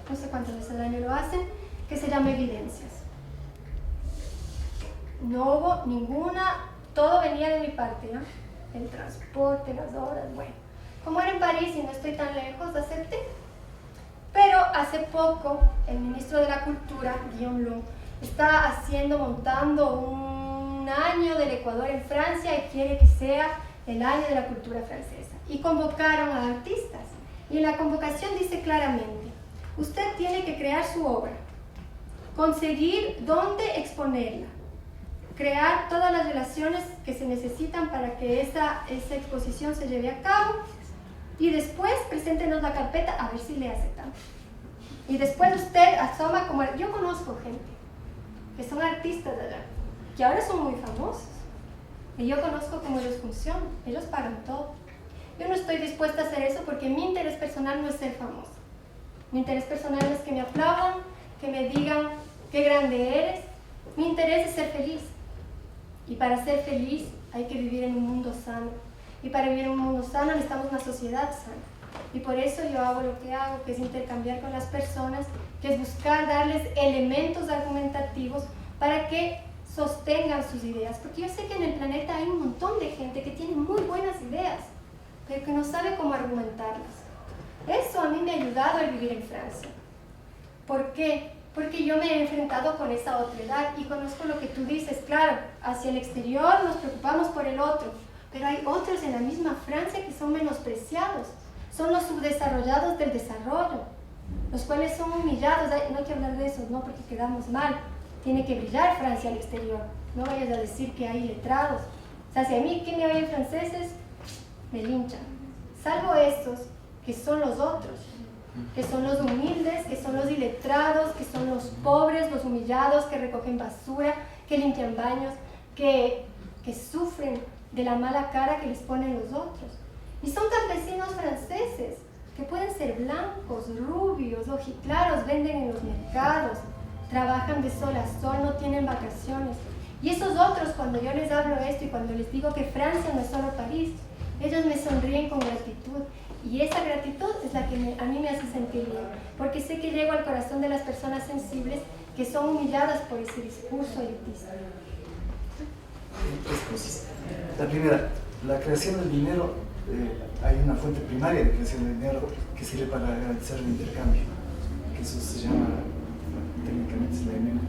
no sé cuántas veces al año lo hacen, que se llama Evidencias. No hubo ninguna, todo venía de mi parte, ¿no? El transporte, las obras, bueno. Como era en París y no estoy tan lejos, acepté. Pero hace poco, el ministro de la Cultura, Guillaume Long, está montando un año del Ecuador en Francia y quiere que sea el año de la cultura francesa. Y convocaron a artistas. Y en la convocación dice claramente, usted tiene que crear su obra, conseguir dónde exponerla, crear todas las relaciones que se necesitan para que esa exposición se lleve a cabo y después preséntenos la carpeta a ver si le aceptamos. Y después usted asoma como... Yo conozco gente que son artistas de allá, que ahora son muy famosos. Y yo conozco cómo ellos funcionan, ellos pagan todo. Yo no estoy dispuesta a hacer eso porque mi interés personal no es ser famosa. Mi interés personal es que me aplaudan, que me digan qué grande eres. Mi interés es ser feliz. Y para ser feliz hay que vivir en un mundo sano. Y para vivir en un mundo sano necesitamos una sociedad sana. Y por eso yo hago lo que hago, que es intercambiar con las personas, que es buscar darles elementos argumentativos para que sostengan sus ideas. Porque yo sé que en el planeta hay un montón de gente que tiene muy buenas ideas, pero que no sabe cómo argumentarlas. Eso a mí me ha ayudado a vivir en Francia. ¿Por qué? Porque yo me he enfrentado con esa otredad y conozco lo que tú dices. Claro, hacia el exterior nos preocupamos por el otro, pero hay otros en la misma Francia que son menospreciados. Son los subdesarrollados del desarrollo, los cuales son humillados. No hay que hablar de eso, no, porque quedamos mal. Tiene que brillar Francia al exterior. No vayas a decir que hay letrados. O sea, si a mí que me oyen franceses, me linchan. Salvo estos, que son los otros, que son los humildes, que son los iletrados, que son los pobres, los humillados, que recogen basura, que limpian baños, que sufren de la mala cara que les ponen los otros. Y son campesinos franceses, que pueden ser blancos, rubios, ojiclaros, venden en los mercados, trabajan de sol a sol, no tienen vacaciones. Y esos otros, cuando yo les hablo esto y cuando les digo que Francia no es solo París, ellos me sonríen con gratitud. Y esa gratitud es la que a mí me hace sentir bien, porque sé que llego al corazón de las personas sensibles que son humilladas por ese discurso elitista. Tres cosas. La primera, la creación del dinero, hay una fuente primaria de creación de dinero que sirve para garantizar el intercambio, que eso se llama, técnicamente es la dinero.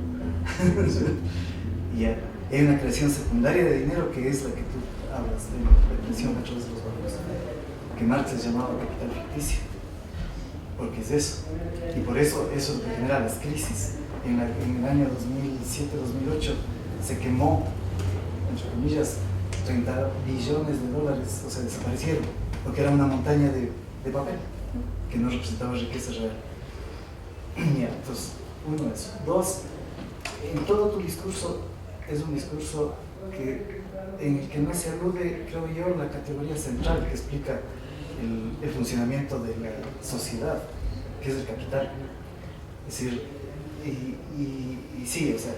Y hay una creación secundaria de dinero que es la que tú hablas, de la creación a través de los bancos, que Marx les llamaba capital ficticio, porque es eso. Y por eso es lo que genera las crisis. En el año 2007-2008 se quemó, entre comillas, 30 billones de dólares, o sea, desaparecieron, porque era una montaña de papel que no representaba riqueza real. Ya, entonces, uno, eso. Dos, en todo tu discurso es un discurso en el que no se alude, creo yo, la categoría central que explica el funcionamiento de la sociedad, que es el capital. Es decir, y sí, o sea,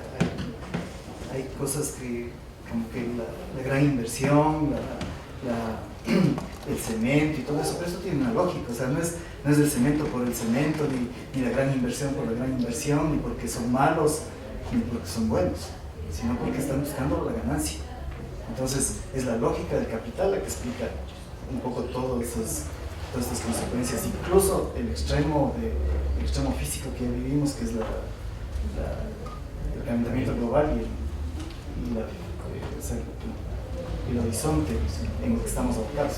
hay cosas que como que la gran inversión, el cemento y todo eso, pero eso tiene una lógica, o sea, no es el cemento por el cemento, ni la gran inversión por la gran inversión, ni porque son malos, ni porque son buenos, sino porque están buscando la ganancia. Entonces, es la lógica del capital la que explica un poco todas estas consecuencias, incluso el extremo físico que vivimos, que es el calentamiento global y el horizonte en el que estamos abocados.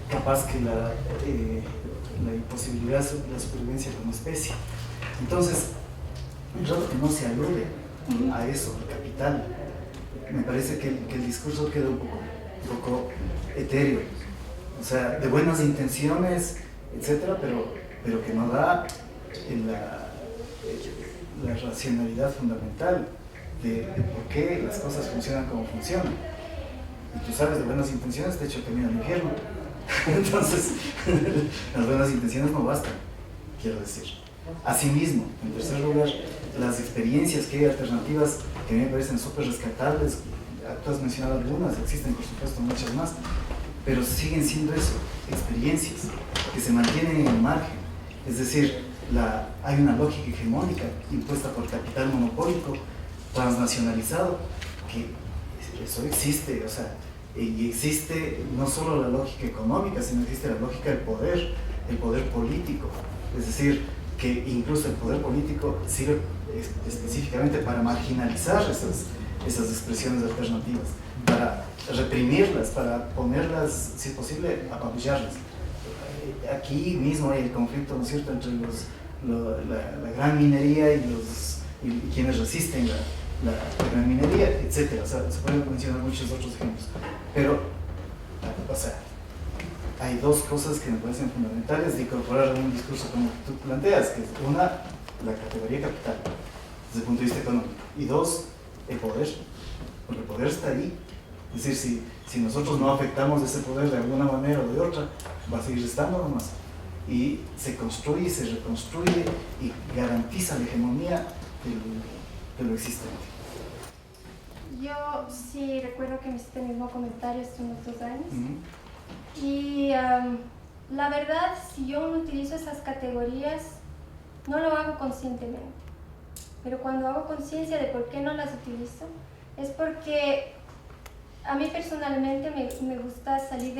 Capaz que la imposibilidad de la supervivencia como especie. Entonces, claro que no se alude a eso, al capital. Me parece que el discurso queda un poco etéreo, o sea, de buenas intenciones, etcétera, pero que no da la racionalidad fundamental de por qué las cosas funcionan como funcionan. Y tú sabes, de buenas intenciones te echo el camino al infierno. Entonces, las buenas intenciones no bastan, quiero decir. Asimismo, en tercer lugar, las experiencias que hay alternativas que a mí me parecen súper rescatables, tú has mencionado algunas, existen por supuesto muchas más, pero siguen siendo eso, experiencias que se mantienen en el margen. Es decir, hay una lógica hegemónica impuesta por capital monopólico, transnacionalizado, que eso existe, o sea, y existe no solo la lógica económica, sino existe la lógica del poder, el poder político. Es decir, que incluso el poder político sirve específicamente para marginalizar esas expresiones alternativas, para reprimirlas, para ponerlas, si es posible, apabullarlas. Aquí mismo hay el conflicto, ¿no es cierto?, entre la gran minería y quienes resisten la gran minería, etc. O sea, se pueden mencionar muchos otros ejemplos. Pero, o sea, hay dos cosas que me parecen fundamentales de incorporar en un discurso como tú planteas, que es una, la categoría capital, desde el punto de vista económico, y dos, el poder, porque el poder está ahí. Es decir, si nosotros no afectamos ese poder de alguna manera o de otra, va a seguir estando nomás. Y se construye, se reconstruye y garantiza la hegemonía de lo existente. Yo sí recuerdo que me hiciste el mismo comentario hace unos 2 años. Y la verdad, si yo no utilizo esas categorías, no lo hago conscientemente. Pero cuando hago conciencia de por qué no las utilizo, es porque a mí personalmente me gusta salir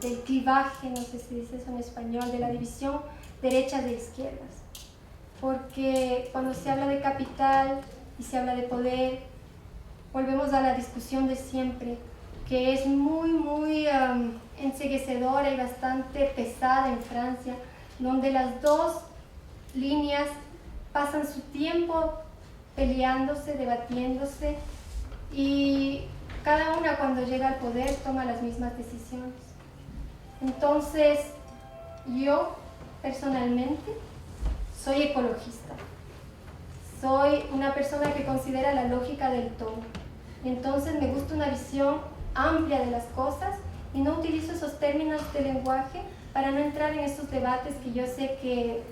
del clivaje, no sé si dice eso en español, de la división derechas de izquierdas. Porque cuando se habla de capital y se habla de poder, volvemos a la discusión de siempre, que es muy enceguecedora y bastante pesada en Francia, donde las dos líneas pasan su tiempo peleándose, debatiéndose, y cada una cuando llega al poder toma las mismas decisiones. Entonces, yo personalmente soy ecologista. Soy una persona que considera la lógica del todo. Y entonces me gusta una visión amplia de las cosas y no utilizo esos términos de lenguaje para no entrar en esos debates que yo sé que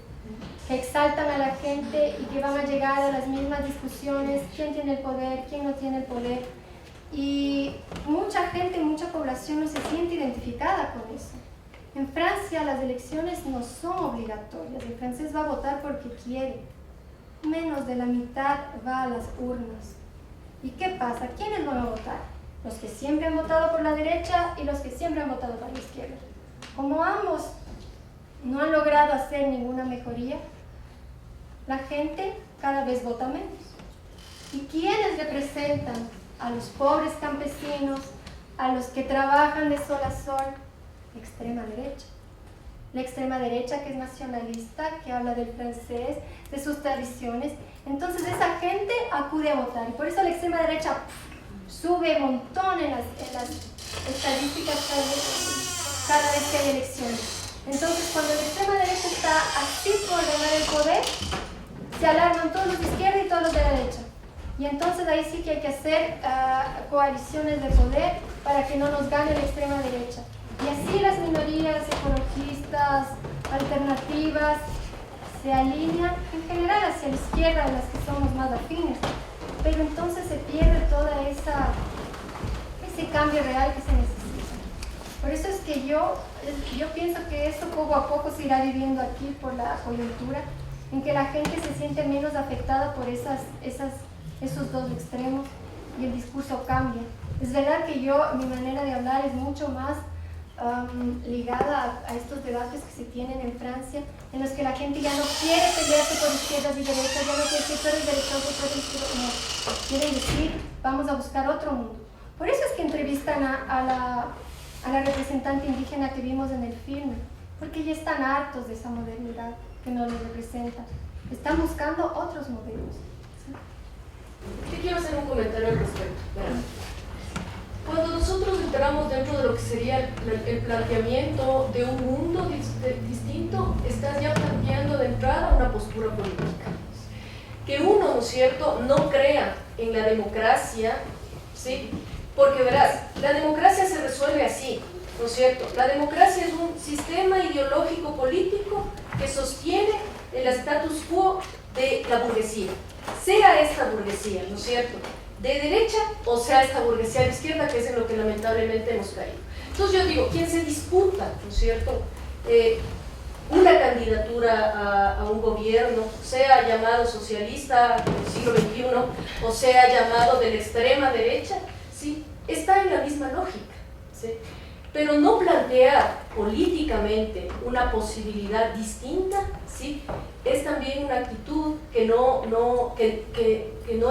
exaltan a la gente y que van a llegar a las mismas discusiones, quién tiene el poder, quién no tiene el poder. Y mucha gente, mucha población no se siente identificada con eso. En Francia las elecciones no son obligatorias, el francés va a votar porque quiere. Menos de la mitad va a las urnas. ¿Y qué pasa? ¿Quiénes van a votar? Los que siempre han votado por la derecha y los que siempre han votado por la izquierda. Como ambos no han logrado hacer ninguna mejoría, la gente cada vez vota menos. ¿Y quiénes representan a los pobres campesinos, a los que trabajan de sol a sol? La extrema derecha. La extrema derecha que es nacionalista, que habla del francés, de sus tradiciones. Entonces esa gente acude a votar y por eso la extrema derecha sube un montón en las estadísticas cada vez que hay elecciones. Entonces cuando la extrema derecha está así por ganar el poder, se alarman todos los de izquierda y todos los de la derecha. Y entonces ahí sí que hay que hacer coaliciones de poder para que no nos gane la extrema derecha. Y así las minorías ecologistas, alternativas, se alinean en general hacia la izquierda, las que somos más afines. pero entonces se pierde toda ese cambio real que se necesita. Por eso es que yo pienso que esto poco a poco se irá viviendo aquí por la coyuntura, en que la gente se siente menos afectada por esos dos extremos y el discurso cambia. Es verdad que mi manera de hablar es mucho más ligada a estos debates que se tienen en Francia, en los que la gente ya no quiere pelearse por izquierdas y derechas, ya no quiere decir tú eres derechoso, tú eres izquierdo, no. Quieren decir, vamos a buscar otro mundo. Por eso es que entrevistan a la representante indígena que vimos en el filme, porque ya están hartos de esa modernidad que no les representa. Están buscando otros modelos. ¿Sí? Yo quiero hacer un comentario al respecto. Cuando nosotros entramos dentro de lo que sería el planteamiento de un mundo distinto, estás ya planteando de entrada una postura política. Que uno, ¿no es cierto?, no crea en la democracia, ¿sí? Porque verás, la democracia se resuelve así, ¿no es cierto? La democracia es un sistema ideológico político que sostiene el status quo de la burguesía. Sea esta burguesía, ¿no es cierto?, de derecha o sea esta burguesía de izquierda, que es en lo que lamentablemente hemos caído. Entonces yo digo, quien se disputa, ¿no es cierto?, una candidatura a un gobierno, sea llamado socialista del siglo XXI o sea llamado de la extrema derecha, ¿sí?, está en la misma lógica, ¿sí? Pero no plantear políticamente una posibilidad distinta, ¿sí?, es también una actitud que no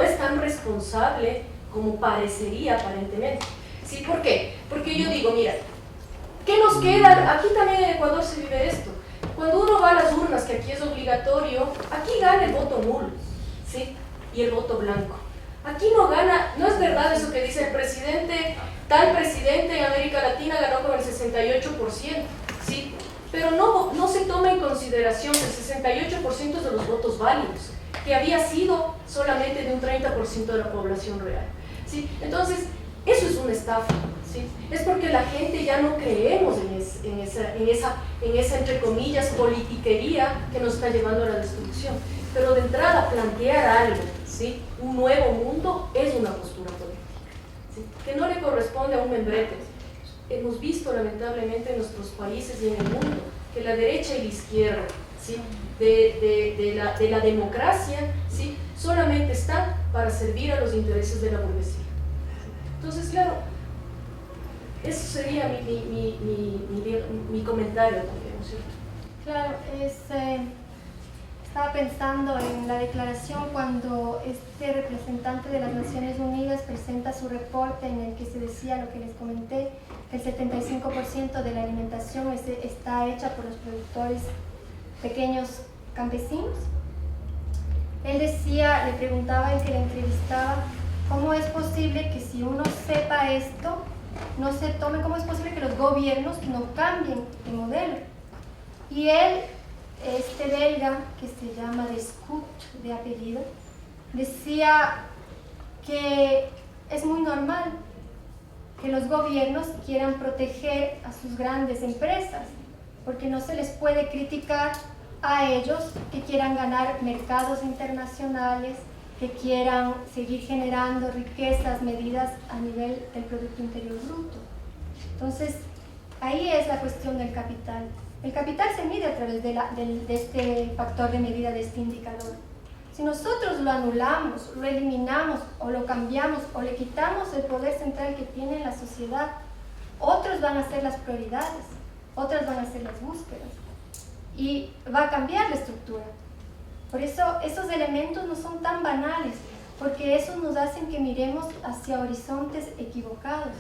es tan responsable como parecería aparentemente. ¿Sí? ¿Por qué? Porque yo digo, mira, ¿qué nos queda? Aquí también en Ecuador se vive esto. Cuando uno va a las urnas, que aquí es obligatorio, aquí gana el voto nulo, ¿sí?, y el voto blanco. Aquí no gana, no es verdad eso que dice el presidente, tal presidente en América Latina ganó con el 68%, ¿sí? Pero no se toma en consideración el 68% de los votos válidos, que había sido solamente de un 30% de la población real, ¿sí? Entonces, eso es una estafa, ¿sí? Es porque la gente ya no creemos en esa, entre comillas, politiquería que nos está llevando a la destrucción. Pero de entrada, plantear algo, ¿sí?, un nuevo mundo, es una postura política, ¿sí?, que no le corresponde a un membrete. Hemos visto lamentablemente en nuestros países y en el mundo que la derecha y la izquierda, ¿sí?, de la democracia, ¿sí?, solamente están para servir a los intereses de la burguesía. Entonces, claro, eso sería mi comentario también, ¿no es cierto? Claro, estaba pensando en la declaración cuando este representante de las Naciones Unidas presenta su reporte en el que se decía lo que les comenté, que el 75% de la alimentación está hecha por los productores pequeños campesinos. Él decía, le preguntaba el que le entrevistaba, ¿cómo es posible que si uno sepa esto, no se tome, cómo es posible que los gobiernos no cambien de modelo? Y él, este belga, que se llama Descout de apellido, decía que es muy normal que los gobiernos quieran proteger a sus grandes empresas, porque no se les puede criticar a ellos que quieran ganar mercados internacionales, que quieran seguir generando riquezas medidas a nivel del Producto Interior Bruto. Entonces, ahí es la cuestión del capital. El capital se mide a través de este factor de medida, de este indicador. Si nosotros lo anulamos, lo eliminamos o lo cambiamos o le quitamos el poder central que tiene la sociedad, otros van a ser las prioridades, otras van a ser las búsquedas y va a cambiar la estructura. Por eso esos elementos no son tan banales, porque esos nos hacen que miremos hacia horizontes equivocados.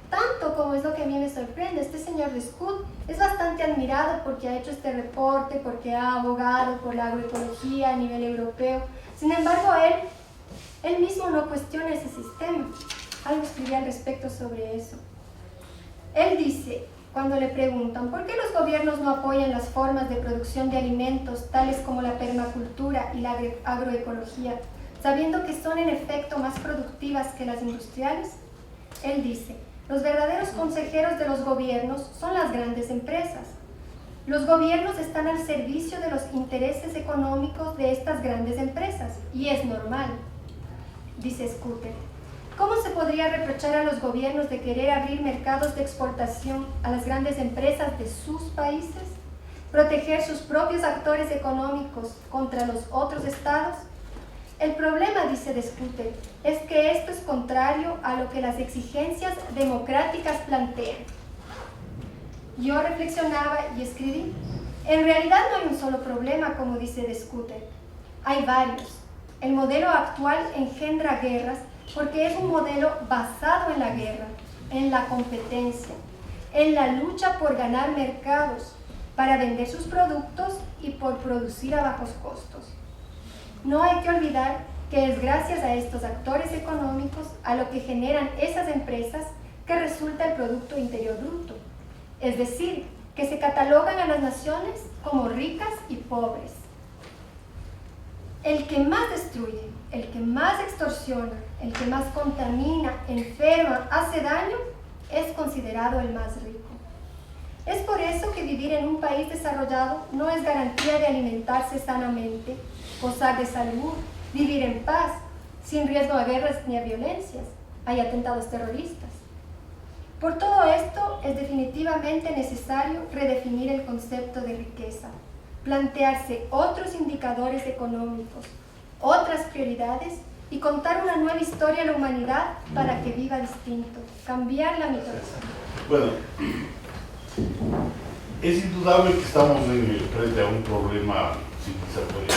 Tanto como es lo que a mí me sorprende, este señor Descout es bastante admirado porque ha hecho este reporte, porque ha abogado por la agroecología a nivel europeo. Sin embargo, él mismo no cuestiona ese sistema. Algo escribí al respecto sobre eso. Él dice, cuando le preguntan ¿por qué los gobiernos no apoyan las formas de producción de alimentos tales como la permacultura y la agroecología, sabiendo que son en efecto más productivas que las industriales? Él dice, los verdaderos consejeros de los gobiernos son las grandes empresas. Los gobiernos están al servicio de los intereses económicos de estas grandes empresas, y es normal. dice Scooter. ¿Cómo se podría reprochar a los gobiernos de querer abrir mercados de exportación a las grandes empresas de sus países? ¿Proteger sus propios actores económicos contra los otros estados? El problema, dice Scooter, es que esto es contrario a lo que las exigencias democráticas plantean. Yo reflexionaba y escribí. En realidad no hay un solo problema, como dice Scooter. Hay varios. El modelo actual engendra guerras porque es un modelo basado en la guerra, en la competencia, en la lucha por ganar mercados, para vender sus productos y por producir a bajos costos. No hay que olvidar que es gracias a estos actores económicos a lo que generan esas empresas que resulta el Producto Interior Bruto. Es decir, que se catalogan a las naciones como ricas y pobres. El que más destruye, el que más extorsiona, el que más contamina, enferma, hace daño, es considerado el más rico. Es por eso que vivir en un país desarrollado no es garantía de alimentarse sanamente, gozar de salud, vivir en paz, sin riesgo a guerras ni a violencias, hay atentados terroristas. Por todo esto, es definitivamente necesario redefinir el concepto de riqueza, plantearse otros indicadores económicos, otras prioridades y contar una nueva historia a la humanidad para que viva distinto, cambiar la mitología. Bueno, es indudable que estamos frente a un problema civilizatorio.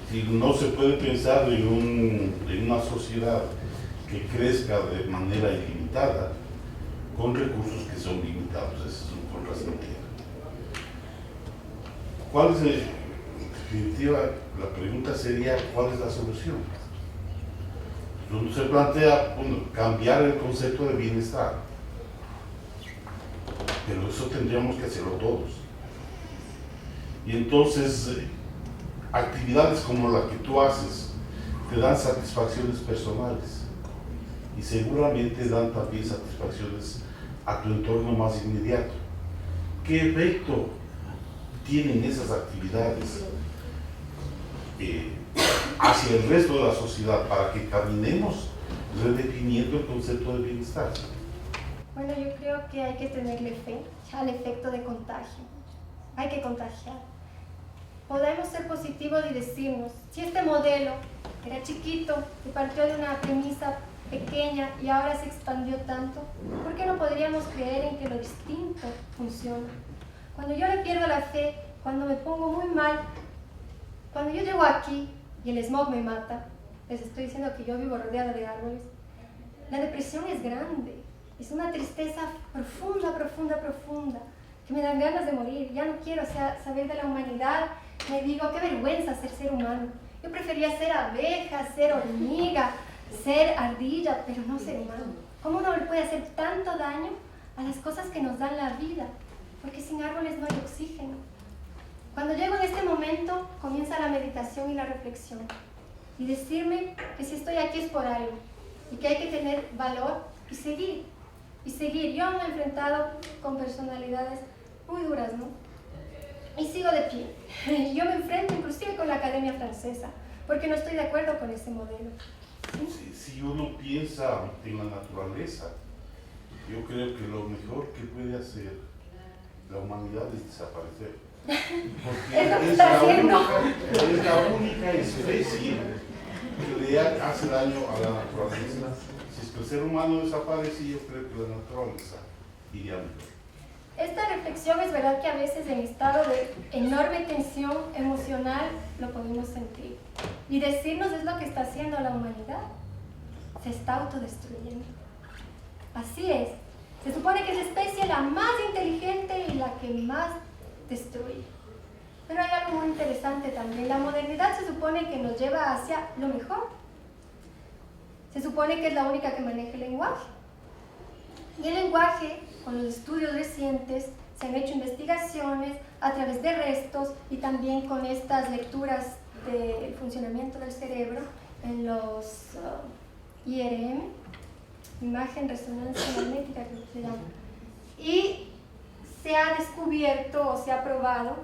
Si no se puede pensar en una sociedad que crezca de manera ilimitada con recursos que son limitados, eso es un contrasentido. ¿Cuál es, en definitiva, la pregunta sería, ¿cuál es la solución? Uno se plantea, bueno, cambiar el concepto de bienestar, pero eso tendríamos que hacerlo todos. Y entonces, actividades como la que tú haces te dan satisfacciones personales y seguramente dan también satisfacciones a tu entorno más inmediato. ¿Qué efecto tienen esas actividades hacia el resto de la sociedad para que caminemos redefiniendo el concepto de bienestar? Bueno, yo creo que hay que tenerle fe al efecto de contagio. Hay que contagiar. Podemos ser positivos y decirnos, si este modelo era chiquito y partió de una premisa pequeña y ahora se expandió tanto, ¿por qué no podríamos creer en que lo distinto funciona? Cuando yo le pierdo la fe, cuando me pongo muy mal, cuando yo llego aquí y el smog me mata, les estoy diciendo que yo vivo rodeada de árboles, la depresión es grande, es una tristeza profunda, profunda, profunda, que me dan ganas de morir, ya no quiero saber de la humanidad, me digo, qué vergüenza ser humano, yo prefería ser abeja, ser hormiga, ser ardilla, pero no ser humano. ¿Cómo uno le puede hacer tanto daño a las cosas que nos dan la vida? Porque sin árboles no hay oxígeno. Cuando llego en este momento, comienza la meditación y la reflexión. Y decirme que si estoy aquí es por algo. Y que hay que tener valor y seguir. Y seguir. Yo me he enfrentado con personalidades muy duras, ¿no? Y sigo de pie. Yo me enfrento inclusive con la Academia Francesa, porque no estoy de acuerdo con ese modelo. Si uno piensa en la naturaleza, yo creo que lo mejor que puede hacer la humanidad es desaparecer. Porque es lo que está haciendo. Es la única especie que le hace daño a la naturaleza. Si es que el ser humano desaparece, yo creo que la naturaleza iría mejor. Esta reflexión es verdad que a veces en estado de enorme tensión emocional lo podemos sentir. Y decirnos es lo que está haciendo la humanidad. Se está autodestruyendo. Así es. Se supone que es la especie la más inteligente y la que más destruye. Pero hay algo muy interesante también. La modernidad se supone que nos lleva hacia lo mejor. Se supone que es la única que maneja el lenguaje. Y el lenguaje, con los estudios recientes, se han hecho investigaciones a través de restos y también con estas lecturas del funcionamiento del cerebro en los IRM, imagen resonancia magnética que se llama. Y se ha descubierto o se ha probado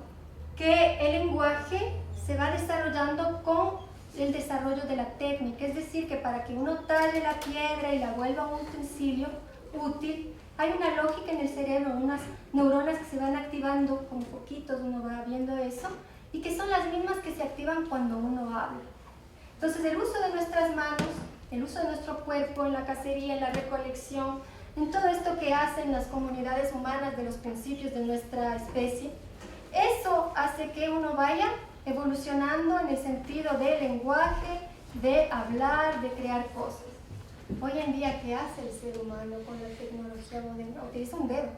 que el lenguaje se va desarrollando con el desarrollo de la técnica, es decir, que para que uno talle la piedra y la vuelva un utensilio útil, hay una lógica en el cerebro, unas neuronas que se van activando con poquitos, uno va viendo eso, y que son las mismas que se activan cuando uno habla. Entonces el uso de nuestras manos, el uso de nuestro cuerpo en la cacería, en la recolección, en todo esto que hacen las comunidades humanas de los principios de nuestra especie, eso hace que uno vaya evolucionando en el sentido del lenguaje, de hablar, de crear cosas. Hoy en día, ¿qué hace el ser humano con la tecnología moderna? Utiliza un dedo.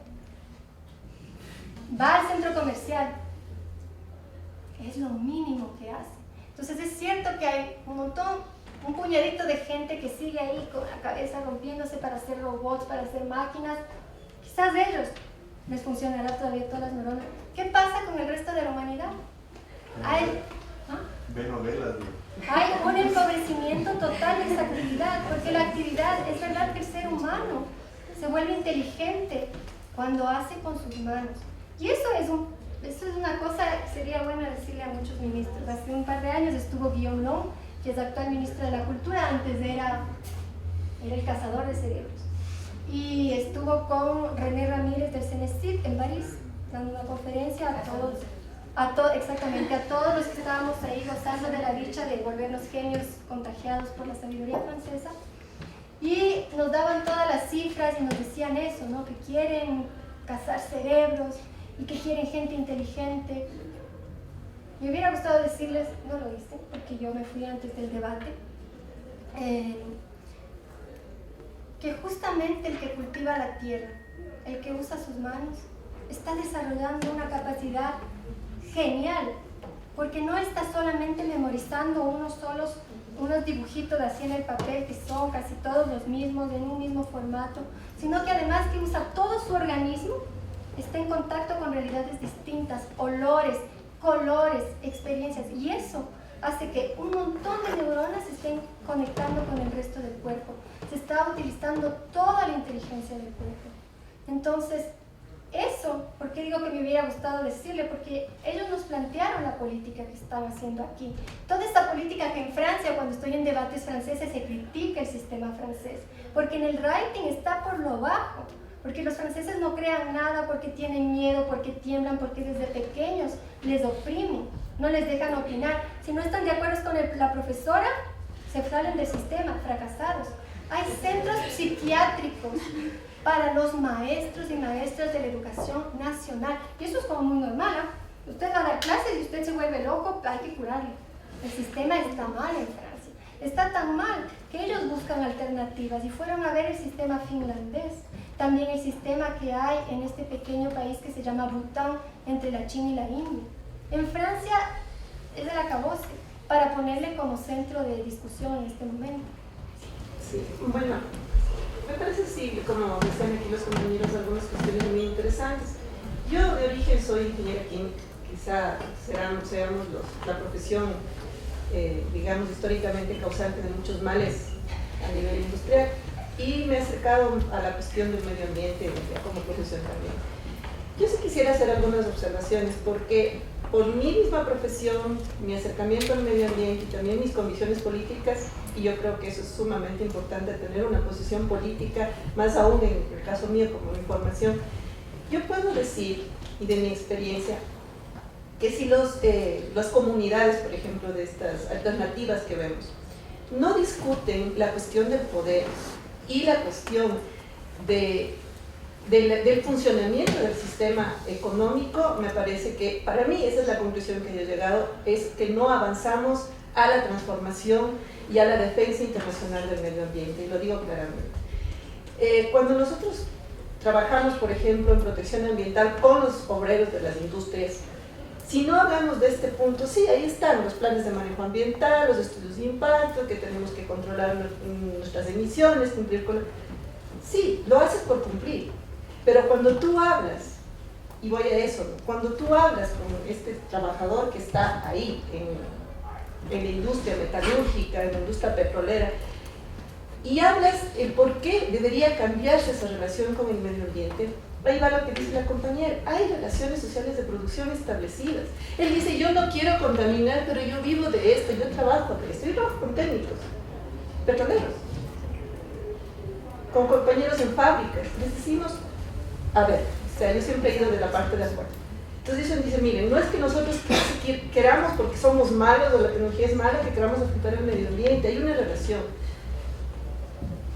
Va al centro comercial. Es lo mínimo que hace. Entonces es cierto que hay un puñadito de gente que sigue ahí con la cabeza rompiéndose para hacer robots, para hacer máquinas. Quizás ellos les funcionará todavía todas las neuronas. ¿Qué pasa con el resto de la humanidad? Ve novelas. Hay un empobrecimiento total de esa actividad, porque la actividad, es verdad que el ser humano se vuelve inteligente cuando hace con sus manos. Y eso es una cosa que sería bueno decirle a muchos ministros. Hace un par de años estuvo Guillaume Long, que es actual ministro de la Cultura, antes era el cazador de cerebros. Y estuvo con René Ramírez del CENESID en París, dando una conferencia a todos los que estábamos ahí gozando de la dicha de volvernos genios contagiados por la sabiduría francesa. Y nos daban todas las cifras y nos decían eso, ¿no? Que quieren cazar cerebros y que quieren gente inteligente. Me hubiera gustado decirles, no lo hice, porque yo me fui antes del debate, que justamente el que cultiva la tierra, el que usa sus manos, está desarrollando una capacidad genial, porque no está solamente memorizando unos dibujitos así en el papel que son casi todos los mismos, en un mismo formato, sino que además que usa todo su organismo, está en contacto con realidades distintas, olores, colores, experiencias, y eso hace que un montón de neuronas se estén conectando con el resto del cuerpo. Se está utilizando toda la inteligencia del cuerpo. Entonces, eso, ¿por qué digo que me hubiera gustado decirle? Porque ellos nos plantearon la política que están haciendo aquí. Toda esta política que en Francia, cuando estoy en debates franceses, se critica el sistema francés, porque en el rating está por lo bajo, porque los franceses no crean nada, porque tienen miedo, porque tiemblan, porque desde pequeños les oprimen, no les dejan opinar. Si no están de acuerdo con la profesora, se salen del sistema, fracasados. Hay centros psiquiátricos para los maestros y maestras de la educación nacional. Y eso es como muy normal, ¿eh? Usted va a dar clases y usted se vuelve loco, hay que curarlo. El sistema está mal en Francia. Está tan mal que ellos buscan alternativas y fueron a ver el sistema finlandés. También el sistema que hay en este pequeño país que se llama Bután, entre la China y la India. En Francia es el acabose, para ponerle como centro de discusión en este momento. Sí, bueno, me parece, sí, como decían aquí los compañeros, algunas cuestiones muy interesantes. Yo de origen soy ingeniera química, quizá seamos la profesión, digamos, históricamente causante de muchos males a nivel industrial, y me he acercado a la cuestión del medio ambiente como profesión también. Yo sí quisiera hacer algunas observaciones, porque por mi misma profesión, mi acercamiento al medio ambiente y también mis convicciones políticas, y yo creo que eso es sumamente importante, tener una posición política, más aún en el caso mío como mi formación, yo puedo decir, y de mi experiencia, que si las comunidades, por ejemplo, de estas alternativas que vemos, no discuten la cuestión del poder y la cuestión del funcionamiento del sistema económico, me parece que, para mí, esa es la conclusión que yo he llegado, es que no avanzamos a la transformación y a la defensa internacional del medio ambiente, y lo digo claramente. Cuando nosotros trabajamos, por ejemplo, en protección ambiental con los obreros de las industrias, si no hablamos de este punto, sí, ahí están los planes de manejo ambiental, los estudios de impacto, que tenemos que controlar nuestras emisiones, cumplir con... Sí, lo haces por cumplir, pero cuando tú hablas, y voy a eso, cuando tú hablas con este trabajador que está ahí, en la industria metalúrgica, en la industria petrolera, y hablas el por qué debería cambiarse esa relación con el medio ambiente, ahí va lo que dice la compañera, hay relaciones sociales de producción establecidas. Él dice, yo no quiero contaminar, pero yo vivo de esto, yo trabajo de esto, yo trabajo con técnicos, petroleros, con compañeros en fábricas. Les decimos, a ver, o sea, yo siempre he ido de la parte de afuera. Entonces ellos dicen, miren, no es que nosotros queramos porque somos malos o la tecnología es mala, que queramos afectar el medio ambiente, hay una relación.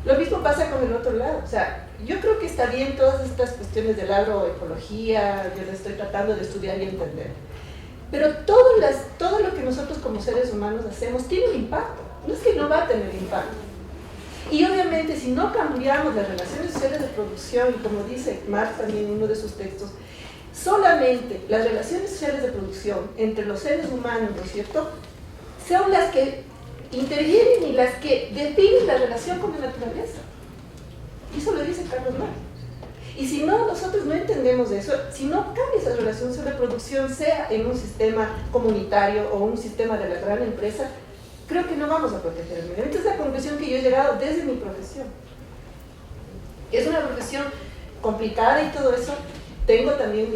Lo mismo pasa con el otro lado, o sea, yo creo que está bien todas estas cuestiones de la agroecología, yo las estoy tratando de estudiar y entender. Pero todo lo que nosotros como seres humanos hacemos tiene un impacto, no es que no va a tener impacto. Y obviamente si no cambiamos las relaciones sociales de producción, y como dice Marx también en uno de sus textos, solamente las relaciones sociales de producción entre los seres humanos, ¿no es cierto?, son las que intervienen y las que definen la relación con la naturaleza. Y eso lo dice Carlos Marx. Y si no, nosotros no entendemos eso, si no cambia esa relación sobre producción, sea en un sistema comunitario o un sistema de la gran empresa, creo que no vamos a proteger el medio ambiente. Esta es la conclusión que yo he llegado desde mi profesión. Es una profesión complicada y todo eso. Tengo también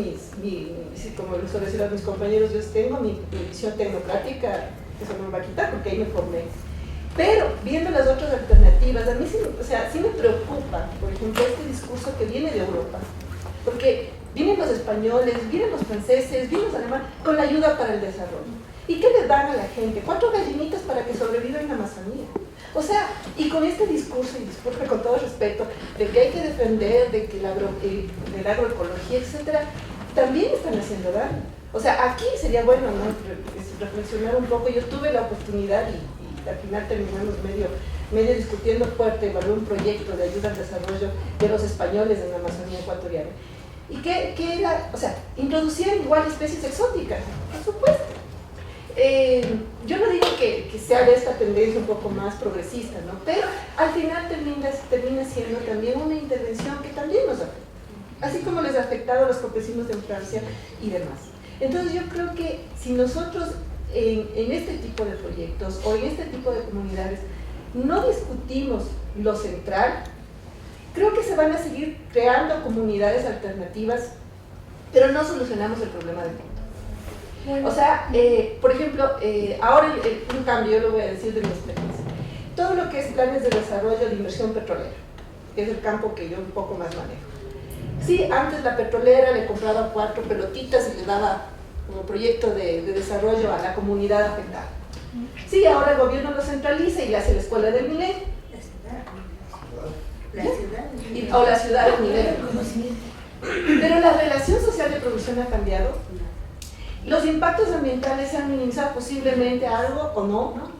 como les suelo decir a mis compañeros, yo tengo mi visión tecnocrática, eso no me va a quitar porque ahí me formé. Pero viendo las otras alternativas, a mí sí me preocupa, por ejemplo, este discurso que viene de Europa, porque vienen los españoles, vienen los franceses, vienen los alemanes con la ayuda para el desarrollo. ¿Y qué les dan a la gente? 4 gallinitas para que sobreviva en la Amazonía. O sea, y con este discurso, y disculpe con todo respeto, de que hay que defender, de que la agroecología, etcétera, también están haciendo daño. O sea, aquí sería bueno, ¿no?, reflexionar un poco. Yo tuve la oportunidad y al final terminamos medio discutiendo fuerte, evalué un proyecto de ayuda al desarrollo de los españoles en la Amazonía ecuatoriana. ¿Y qué era? O sea, introducían igual especies exóticas, por supuesto. Yo no digo que sea de esta tendencia un poco más progresista, ¿no?, pero al final termina siendo también una intervención que también nos afecta, así como les ha afectado a los campesinos de Francia y demás. Entonces yo creo que si nosotros en este tipo de proyectos o en este tipo de comunidades no discutimos lo central, creo que se van a seguir creando comunidades alternativas, pero no solucionamos el problema del mundo. Bueno. O sea, por ejemplo, ahora un cambio, yo lo voy a decir de mi experiencia. Todo lo que es planes de desarrollo de inversión petrolera, que es el campo que yo un poco más manejo. Sí, antes la petrolera le compraba 4 pelotitas y le daba como proyecto de desarrollo a la comunidad afectada. Sí, ahora el gobierno lo centraliza y le hace la escuela del milenio. O la ciudad del milenio. Pero la relación social de producción ha cambiado. Los impactos ambientales se han minimizado posiblemente algo o no, ¿no?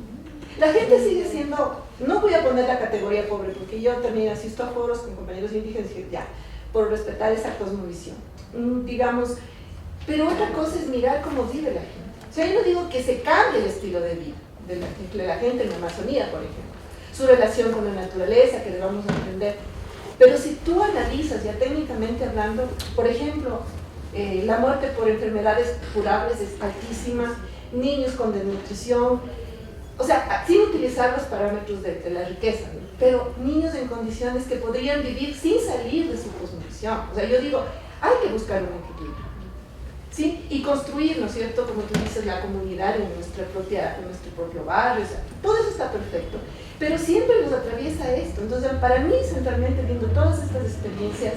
La gente sigue siendo, no voy a poner la categoría pobre, porque yo también asisto a foros con compañeros indígenas y dije, ya, por respetar esa cosmovisión, digamos, pero otra cosa es mirar cómo vive la gente. O sea, yo no digo que se cambie el estilo de vida de la gente en la Amazonía, por ejemplo, su relación con la naturaleza, que debamos aprender, pero si tú analizas ya técnicamente hablando, por ejemplo, la muerte por enfermedades curables es altísima, niños con desnutrición, o sea, sin utilizar los parámetros de la riqueza, ¿no?, pero niños en condiciones que podrían vivir sin salir de su cosmovisión. O sea, yo digo, hay que buscar un equilibrio, ¿sí? Y construir, ¿no es cierto?, como tú dices, la comunidad en nuestro propio barrio, o sea, todo eso está perfecto, pero siempre nos atraviesa esto. Entonces, para mí, centralmente, viendo todas estas experiencias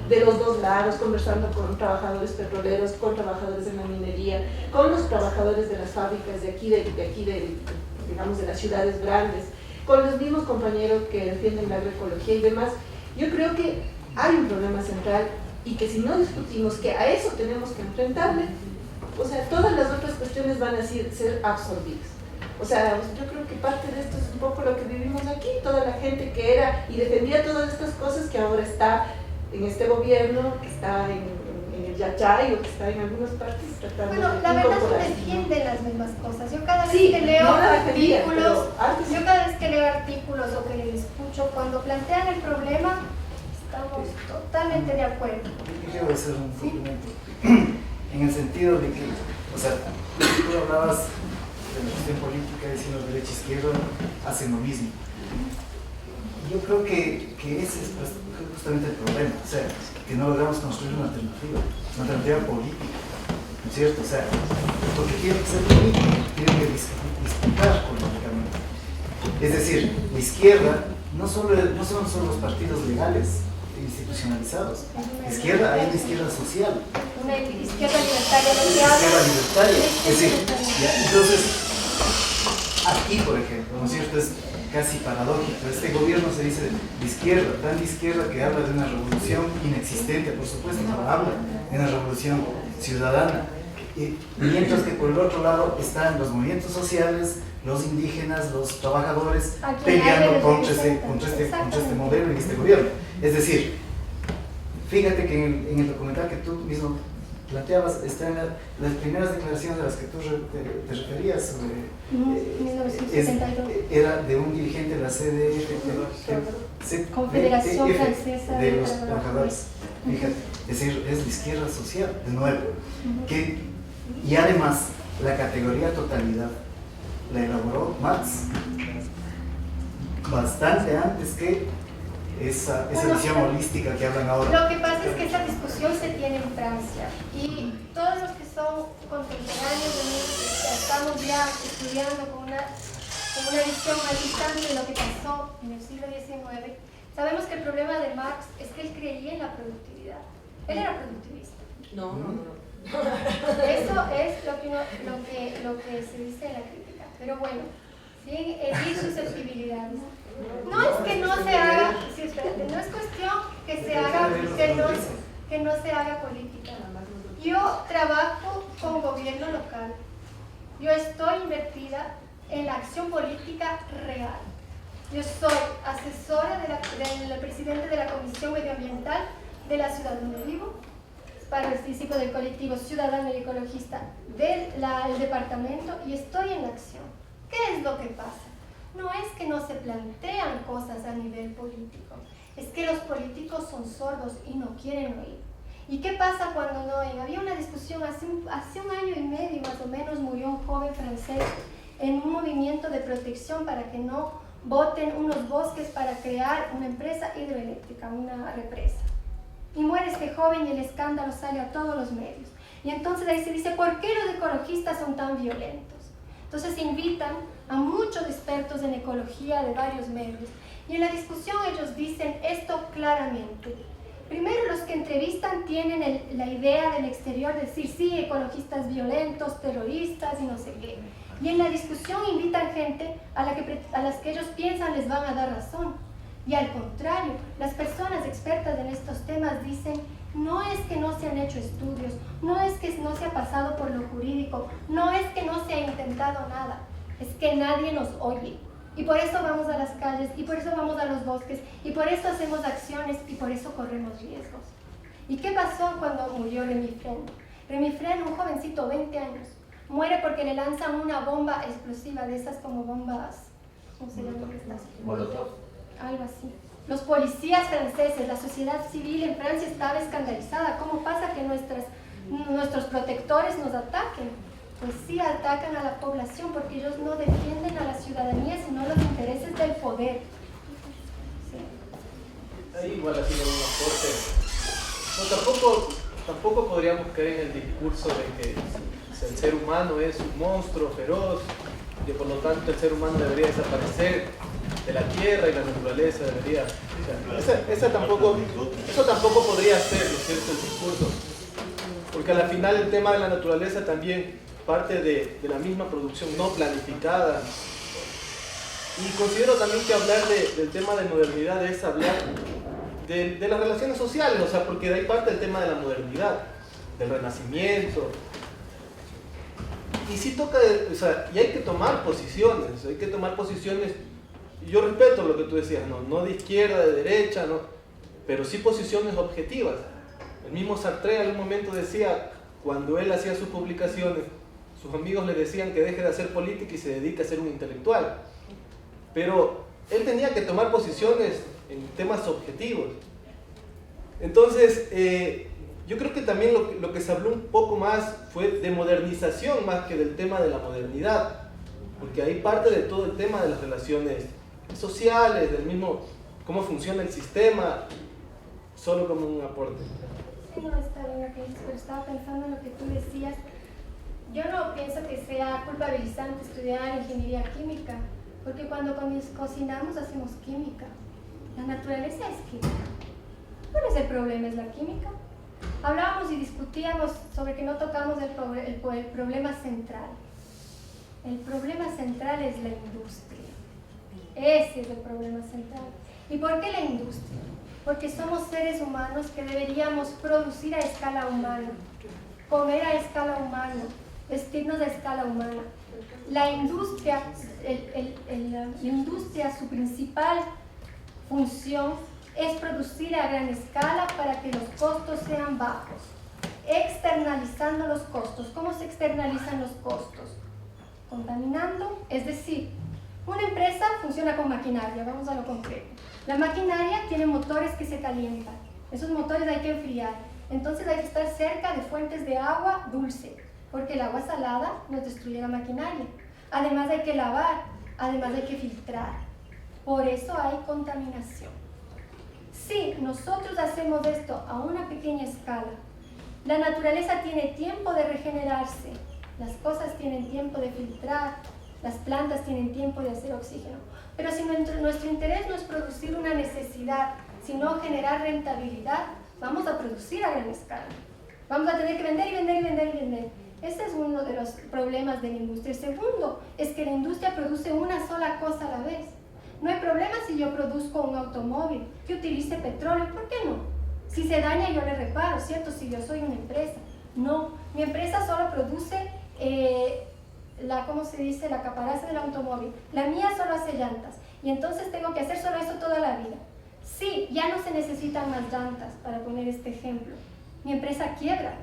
de los dos lados, conversando con trabajadores petroleros, con trabajadores de la minería, con los trabajadores de las fábricas de aquí, digamos, de las ciudades grandes, con los mismos compañeros que defienden la agroecología y demás, yo creo que hay un problema central y que si no discutimos que a eso tenemos que enfrentarle, o sea, todas las otras cuestiones van a ser absorbidas. O sea, yo creo que parte de esto es un poco lo que vivimos aquí, toda la gente que era y defendía todas estas cosas que ahora está en este gobierno, que está en el Yachay o que está en algunas partes tratando bueno, de la verdad incorporar, no defienden las mismas cosas. Yo cada vez sí, que leo no la defendía, artículos, antes... yo cada vez que leo artículos o que les escucho, cuando plantean el problema, estamos totalmente de acuerdo. Yo quiero hacer un complemento, en el sentido de que, o sea, tú hablabas de la cuestión política diciendo derecha e izquierda hacen lo mismo. yo creo que ese es justamente el problema, o sea, que no logramos construir una alternativa política, ¿no es cierto? O sea, porque tiene que ser político, tiene que disputar políticamente. Es decir, la izquierda no son solo los partidos legales institucionalizados. La izquierda, hay una izquierda social. Una izquierda libertaria. Izquierda libertaria. Es decir, entonces, aquí, por ejemplo, ¿no es cierto? Es casi paradójico. Este gobierno se dice de izquierda, tan de izquierda que habla de una revolución inexistente, por supuesto, no habla de una revolución ciudadana. Mientras que por el otro lado están los movimientos sociales, los indígenas, los trabajadores peleando contra este modelo y este gobierno. Es decir, fíjate que en el documental que tú mismo planteabas, están las primeras declaraciones de las que tú te referías sobre, 1972. era de un dirigente de la CDF, Confederación Francesa de los Trabajadores. Fíjate, es decir, es la izquierda social, de nuevo. Y además, la categoría totalidad la elaboró Marx bastante antes que esa visión holística que hablan ahora. Lo que pasa es que esa discusión se tiene en Francia y todos los que son contemporáneos de nosotros, que estamos ya estudiando con una visión más distante de lo que pasó en el siglo XIX, sabemos que el problema de Marx es que él creía en la productividad. Él era productivista. No. Eso es lo que se dice en la crítica. Pero bueno, sin herir susceptibilidades. No es que no se haga, sí, espérate, no es cuestión que no se haga política. Yo trabajo con gobierno local. Yo estoy invertida en la acción política real. Yo soy asesora del presidente de la Comisión Medioambiental de la ciudad donde vivo, participo del colectivo ciudadano y ecologista del departamento y estoy en acción. ¿Qué es lo que pasa? No es que no se plantean cosas a nivel político, es que los políticos son sordos y no quieren oír. ¿Y qué pasa cuando no oyen? Había una discusión hace un año y medio más o menos, murió un joven francés en un movimiento de protección para que no boten unos bosques para crear una empresa hidroeléctrica, una represa. Y muere este joven y el escándalo sale a todos los medios. Y entonces ahí se dice, ¿por qué los ecologistas son tan violentos? Entonces invitan a muchos expertos en ecología de varios medios. Y en la discusión ellos dicen esto claramente. Primero, los que entrevistan tienen la idea del exterior de decir, sí, ecologistas violentos, terroristas y no sé qué. Y en la discusión invitan gente a las que ellos piensan les van a dar razón. Y al contrario, las personas expertas en estos temas dicen, no es que no se han hecho estudios, no es que no se ha pasado por lo jurídico, no es que no se ha intentado nada, es que nadie nos oye. Y por eso vamos a las calles, y por eso vamos a los bosques, y por eso hacemos acciones, y por eso corremos riesgos. ¿Y qué pasó cuando murió Remifren? Remifren, un jovencito, 20 años, muere porque le lanzan una bomba explosiva, de esas como bombas, ¿cómo se llaman estas? Molotov. Algo así. Los policías franceses, la sociedad civil en Francia estaba escandalizada. ¿Cómo pasa que nuestros protectores nos ataquen? Pues sí, atacan a la población porque ellos no defienden a la ciudadanía, sino los intereses del poder. Sí. Ahí igual así de un aporte. No, tampoco podríamos caer en el discurso de que el ser humano es un monstruo feroz, y que por lo tanto el ser humano debería desaparecer de la tierra y la naturaleza debería... O sea, eso tampoco podría ser, ¿no es cierto?, el discurso. Porque al final el tema de la naturaleza también parte de la misma producción no planificada. Y considero también que hablar del tema de modernidad es hablar de las relaciones sociales, o sea, porque de ahí parte el tema de la modernidad, del renacimiento. Y sí toca, o sea, y hay que tomar posiciones, y yo respeto lo que tú decías, no de izquierda, de derecha, no, pero sí posiciones objetivas. El mismo Sartre en algún momento decía, cuando él hacía sus publicaciones, sus amigos le decían que deje de hacer política y se dedique a ser un intelectual. Pero él tenía que tomar posiciones en temas objetivos. Entonces, yo creo que también lo que se habló un poco más fue de modernización más que del tema de la modernidad, porque ahí parte de todo el tema de las relaciones sociales, del mismo cómo funciona el sistema, solo como un aporte. Sí, no, está bien lo que dices, pero estaba pensando en lo que tú decías. Yo no pienso que sea culpabilizante estudiar ingeniería química, porque cuando cocinamos hacemos química. La naturaleza es química. ¿Cuál es el problema? ¿Es la química? Hablábamos y discutíamos sobre que no tocamos el problema central. El problema central es la industria. Ese es el problema central. ¿Y por qué la industria? Porque somos seres humanos que deberíamos producir a escala humana, comer a escala humana, vestirnos a escala humana. La industria, su principal función es producir a gran escala para que los costos sean bajos, externalizando los costos. ¿Cómo se externalizan los costos? Contaminando, es decir, una empresa funciona con maquinaria, vamos a lo concreto. La maquinaria tiene motores que se calientan, esos motores hay que enfriar, entonces hay que estar cerca de fuentes de agua dulce, porque el agua salada nos destruye la maquinaria. Además hay que lavar, además hay que filtrar, por eso hay contaminación. Si nosotros hacemos esto a una pequeña escala, la naturaleza tiene tiempo de regenerarse, las cosas tienen tiempo de filtrar, las plantas tienen tiempo de hacer oxígeno. Pero si nuestro interés no es producir una necesidad, sino generar rentabilidad, vamos a producir a gran escala. Vamos a tener que vender y vender y vender y vender. Ese es uno de los problemas de la industria. El segundo es que la industria produce una sola cosa a la vez. No hay problema si yo produzco un automóvil que utilice petróleo, ¿por qué no? Si se daña yo le reparo, ¿cierto? Si yo soy una empresa. No, mi empresa solo produce ¿cómo se dice? La caparaza del automóvil. La mía solo hace llantas. Y entonces tengo que hacer solo eso toda la vida. Sí, ya no se necesitan más llantas, para poner este ejemplo. Mi empresa quiebra.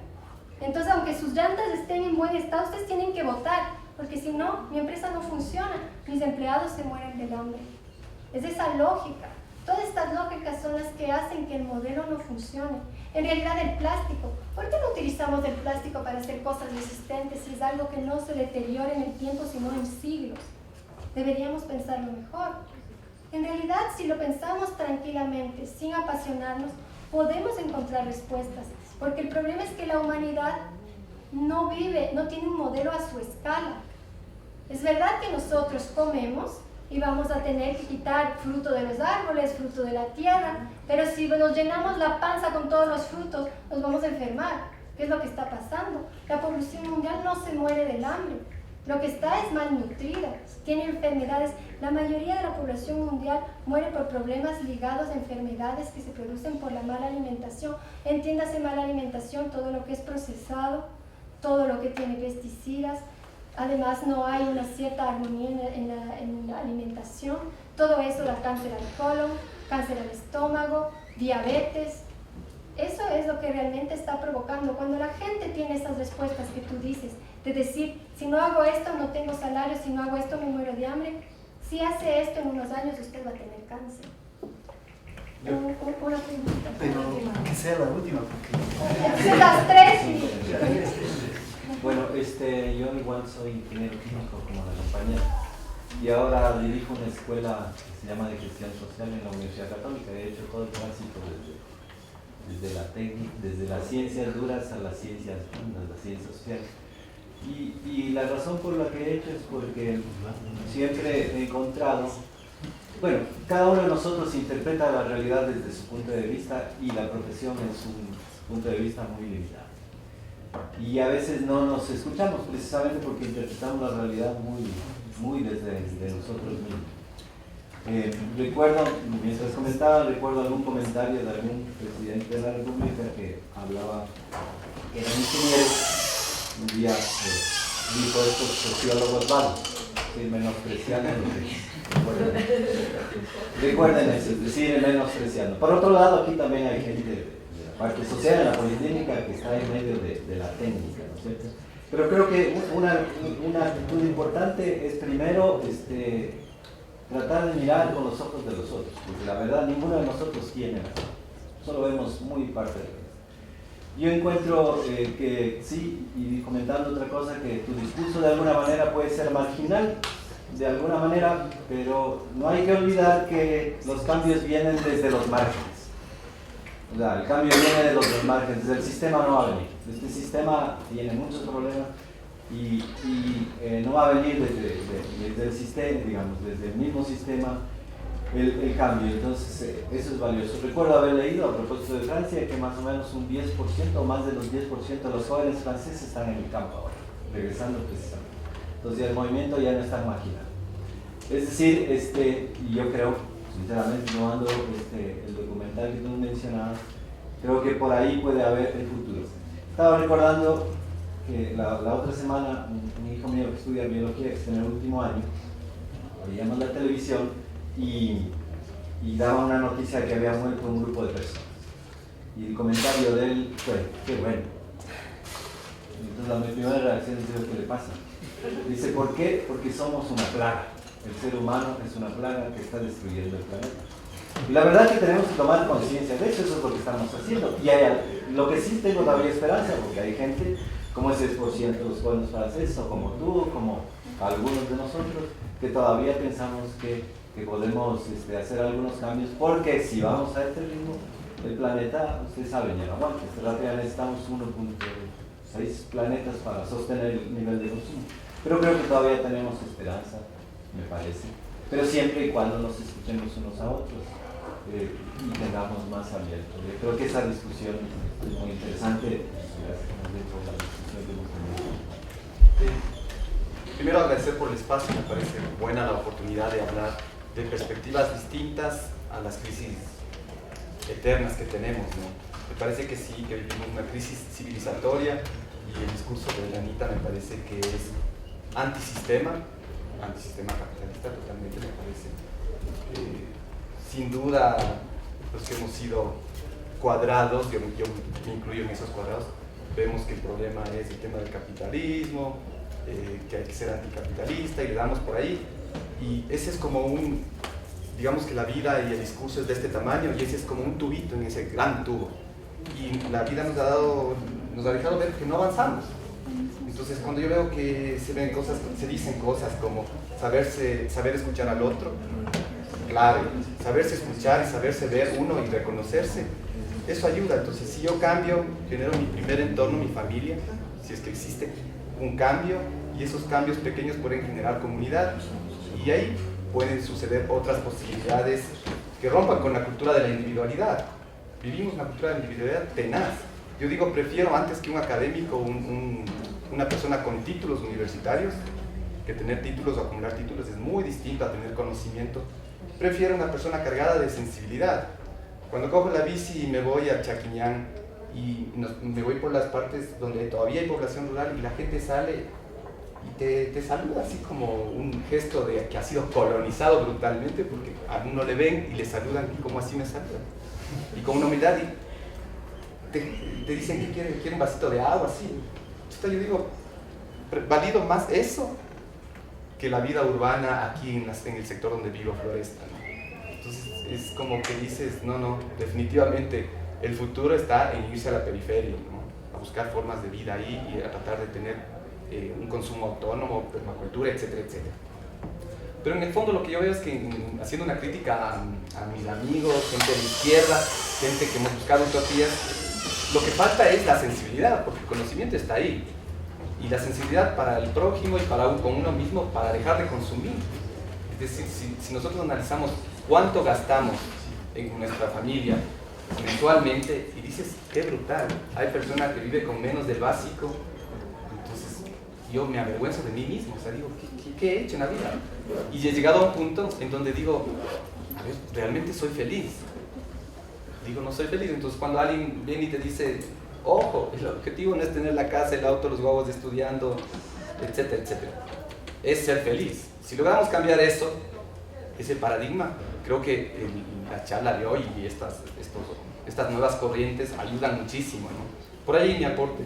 Entonces, aunque sus llantas estén en buen estado, ustedes tienen que votar, porque si no, mi empresa no funciona. Mis empleados se mueren del hambre. Es esa lógica. Todas estas lógicas son las que hacen que el modelo no funcione. En realidad el plástico, ¿por qué no utilizamos el plástico para hacer cosas resistentes si es algo que no se deteriora en el tiempo sino en siglos? Deberíamos pensarlo mejor. En realidad, si lo pensamos tranquilamente, sin apasionarnos, podemos encontrar respuestas, porque el problema es que la humanidad no tiene un modelo a su escala. Es verdad que nosotros comemos y vamos a tener que quitar fruto de los árboles, fruto de la tierra, pero si nos llenamos la panza con todos los frutos, nos vamos a enfermar. ¿Qué es lo que está pasando? La población mundial no se muere del hambre, lo que está es malnutrida, tiene enfermedades. La mayoría de la población mundial muere por problemas ligados a enfermedades que se producen por la mala alimentación. Entiéndase mala alimentación, todo lo que es procesado, todo lo que tiene pesticidas. Además no hay una cierta armonía en la alimentación. Todo eso da cáncer al colon, cáncer al estómago, diabetes. Eso es lo que realmente está provocando. Cuando la gente tiene esas respuestas que tú dices, de decir, si no hago esto no tengo salario, si no hago esto me muero de hambre. Si hace esto en unos años usted va a tener cáncer. Una pregunta. Pero que sea la última, porque... Las tres y... Bueno, yo igual soy ingeniero químico como la compañera y ahora dirijo una escuela que se llama de gestión social en la Universidad Católica. He hecho todo el tránsito desde las ciencias duras a las ciencias blandas, las ciencias sociales. Y la razón por la que he hecho es porque siempre he encontrado, bueno, cada uno de nosotros interpreta la realidad desde su punto de vista y la profesión es un punto de vista muy limitado. Y a veces no nos escuchamos precisamente porque interpretamos la realidad muy desde nosotros mismos. Recuerdo, mientras comentaba, recuerdo algún comentario de algún presidente de la República que hablaba que era ingeniero. Un día dijo estos sociólogos vagos, que menospreciando recuerden eso, es decir, menospreciando. Por otro lado, aquí también hay gente de la parte social, en la politécnica, que está en medio de la técnica, ¿no es cierto? Pero creo que una actitud importante es primero tratar de mirar con los ojos de los otros, porque la verdad ninguno de nosotros tiene razón, solo vemos muy parte de lo. Yo encuentro que sí, y comentando otra cosa, que tu discurso de alguna manera puede ser marginal, de alguna manera, pero no hay que olvidar que los cambios vienen desde los márgenes. O sea, el cambio viene de los márgenes, desde el sistema no va a venir. Este sistema tiene muchos problemas y no va a venir desde el sistema, digamos, desde el mismo sistema el cambio. Entonces, eso es valioso. Recuerdo haber leído a propósito de Francia que más o menos un 10% o más de los 10% de los jóvenes franceses están en el campo ahora, regresando precisamente. Entonces, el movimiento ya no es tan marginal. Es decir, y yo creo, sinceramente, tomando el documental que tú mencionabas, creo que por ahí puede haber el futuro. Estaba recordando que la otra semana un hijo mío que estudia biología, que está en el último año, veíamos la televisión y daba una noticia que había muerto un grupo de personas. Y el comentario de él fue, qué bueno. Entonces mi primera reacción es, ¿qué le pasa? Dice, ¿por qué? Porque somos una plaga. El ser humano es una plaga que está destruyendo el planeta. Y la verdad es que tenemos que tomar conciencia de eso, eso es lo que estamos haciendo. Y lo que sí tengo todavía esperanza, porque hay gente, como ese 10% de los jóvenes franceses, o como tú, como algunos de nosotros, que todavía pensamos que podemos hacer algunos cambios, porque si vamos a este ritmo, el planeta, ustedes saben, ya no aguanta. Rápidamente necesitamos 1.6 planetas para sostener el nivel de consumo. Pero creo que todavía tenemos esperanza, me parece. Pero siempre y cuando nos escuchemos unos a otros y tengamos más abierto. Yo creo que esa discusión es muy interesante. Gracias por la discusión que hemos tenido. Primero agradecer por el espacio, me parece buena la oportunidad de hablar de perspectivas distintas a las crisis eternas que tenemos, ¿no? Me parece que sí, que vivimos una crisis civilizatoria y el discurso de Anita me parece que es antisistema capitalista totalmente, me parece. Sin duda, los que hemos sido cuadrados, yo me incluyo en esos cuadrados, vemos que el problema es el tema del capitalismo, que hay que ser anticapitalista y le damos por ahí. Y ese es como digamos que la vida y el discurso es de este tamaño y ese es como un tubito en ese gran tubo. Y la vida nos ha dejado ver que no avanzamos. Entonces cuando yo veo que se dicen cosas como saber escuchar al otro, clave, saberse escuchar y saberse ver uno y reconocerse, eso ayuda. Entonces si yo cambio, genero mi primer entorno, mi familia, si es que existe un cambio, y esos cambios pequeños pueden generar comunidad. Y ahí pueden suceder otras posibilidades que rompan con la cultura de la individualidad. Vivimos una cultura de la individualidad tenaz. Yo digo, prefiero antes que un académico, una persona con títulos universitarios, que tener títulos o acumular títulos es muy distinto a tener conocimiento. Prefiero una persona cargada de sensibilidad. Cuando cojo la bici y me voy a Chaquiñán y me voy por las partes donde todavía hay población rural y la gente sale y te saluda así como un gesto de que ha sido colonizado brutalmente, porque a uno le ven y le saludan y como así me saludan y con una humildad y te dicen que quieren un vasito de agua, así. Entonces yo digo, valido más eso que la vida urbana aquí en el sector donde vivo, Floresta, ¿no? Entonces es como que dices, no, definitivamente el futuro está en irse a la periferia, ¿no? A buscar formas de vida ahí y a tratar de tener un consumo autónomo, permacultura, etcétera, etcétera. Pero en el fondo lo que yo veo es que haciendo una crítica a mis amigos, gente de la izquierda, gente que hemos buscado utopías, lo que falta es la sensibilidad, porque el conocimiento está ahí. Y la sensibilidad para el prójimo y con uno mismo para dejar de consumir. Es decir, si nosotros analizamos cuánto gastamos en nuestra familia mensualmente y dices, qué brutal, hay personas que viven con menos del básico, yo me avergüenzo de mí mismo, o sea, digo, ¿qué he hecho en la vida? Y he llegado a un punto en donde digo, a ver, ¿realmente soy feliz? Digo, no soy feliz. Entonces cuando alguien viene y te dice, ojo, el objetivo no es tener la casa, el auto, los huevos estudiando, etcétera, etcétera. Es ser feliz. Si logramos cambiar eso, ese paradigma, creo que la charla de hoy y estas nuevas corrientes ayudan muchísimo, ¿no? Por ahí mi aporte.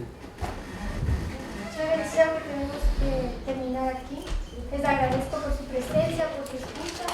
Muchas gracias, tenemos que terminar aquí. Les agradezco por su presencia, por su escucha.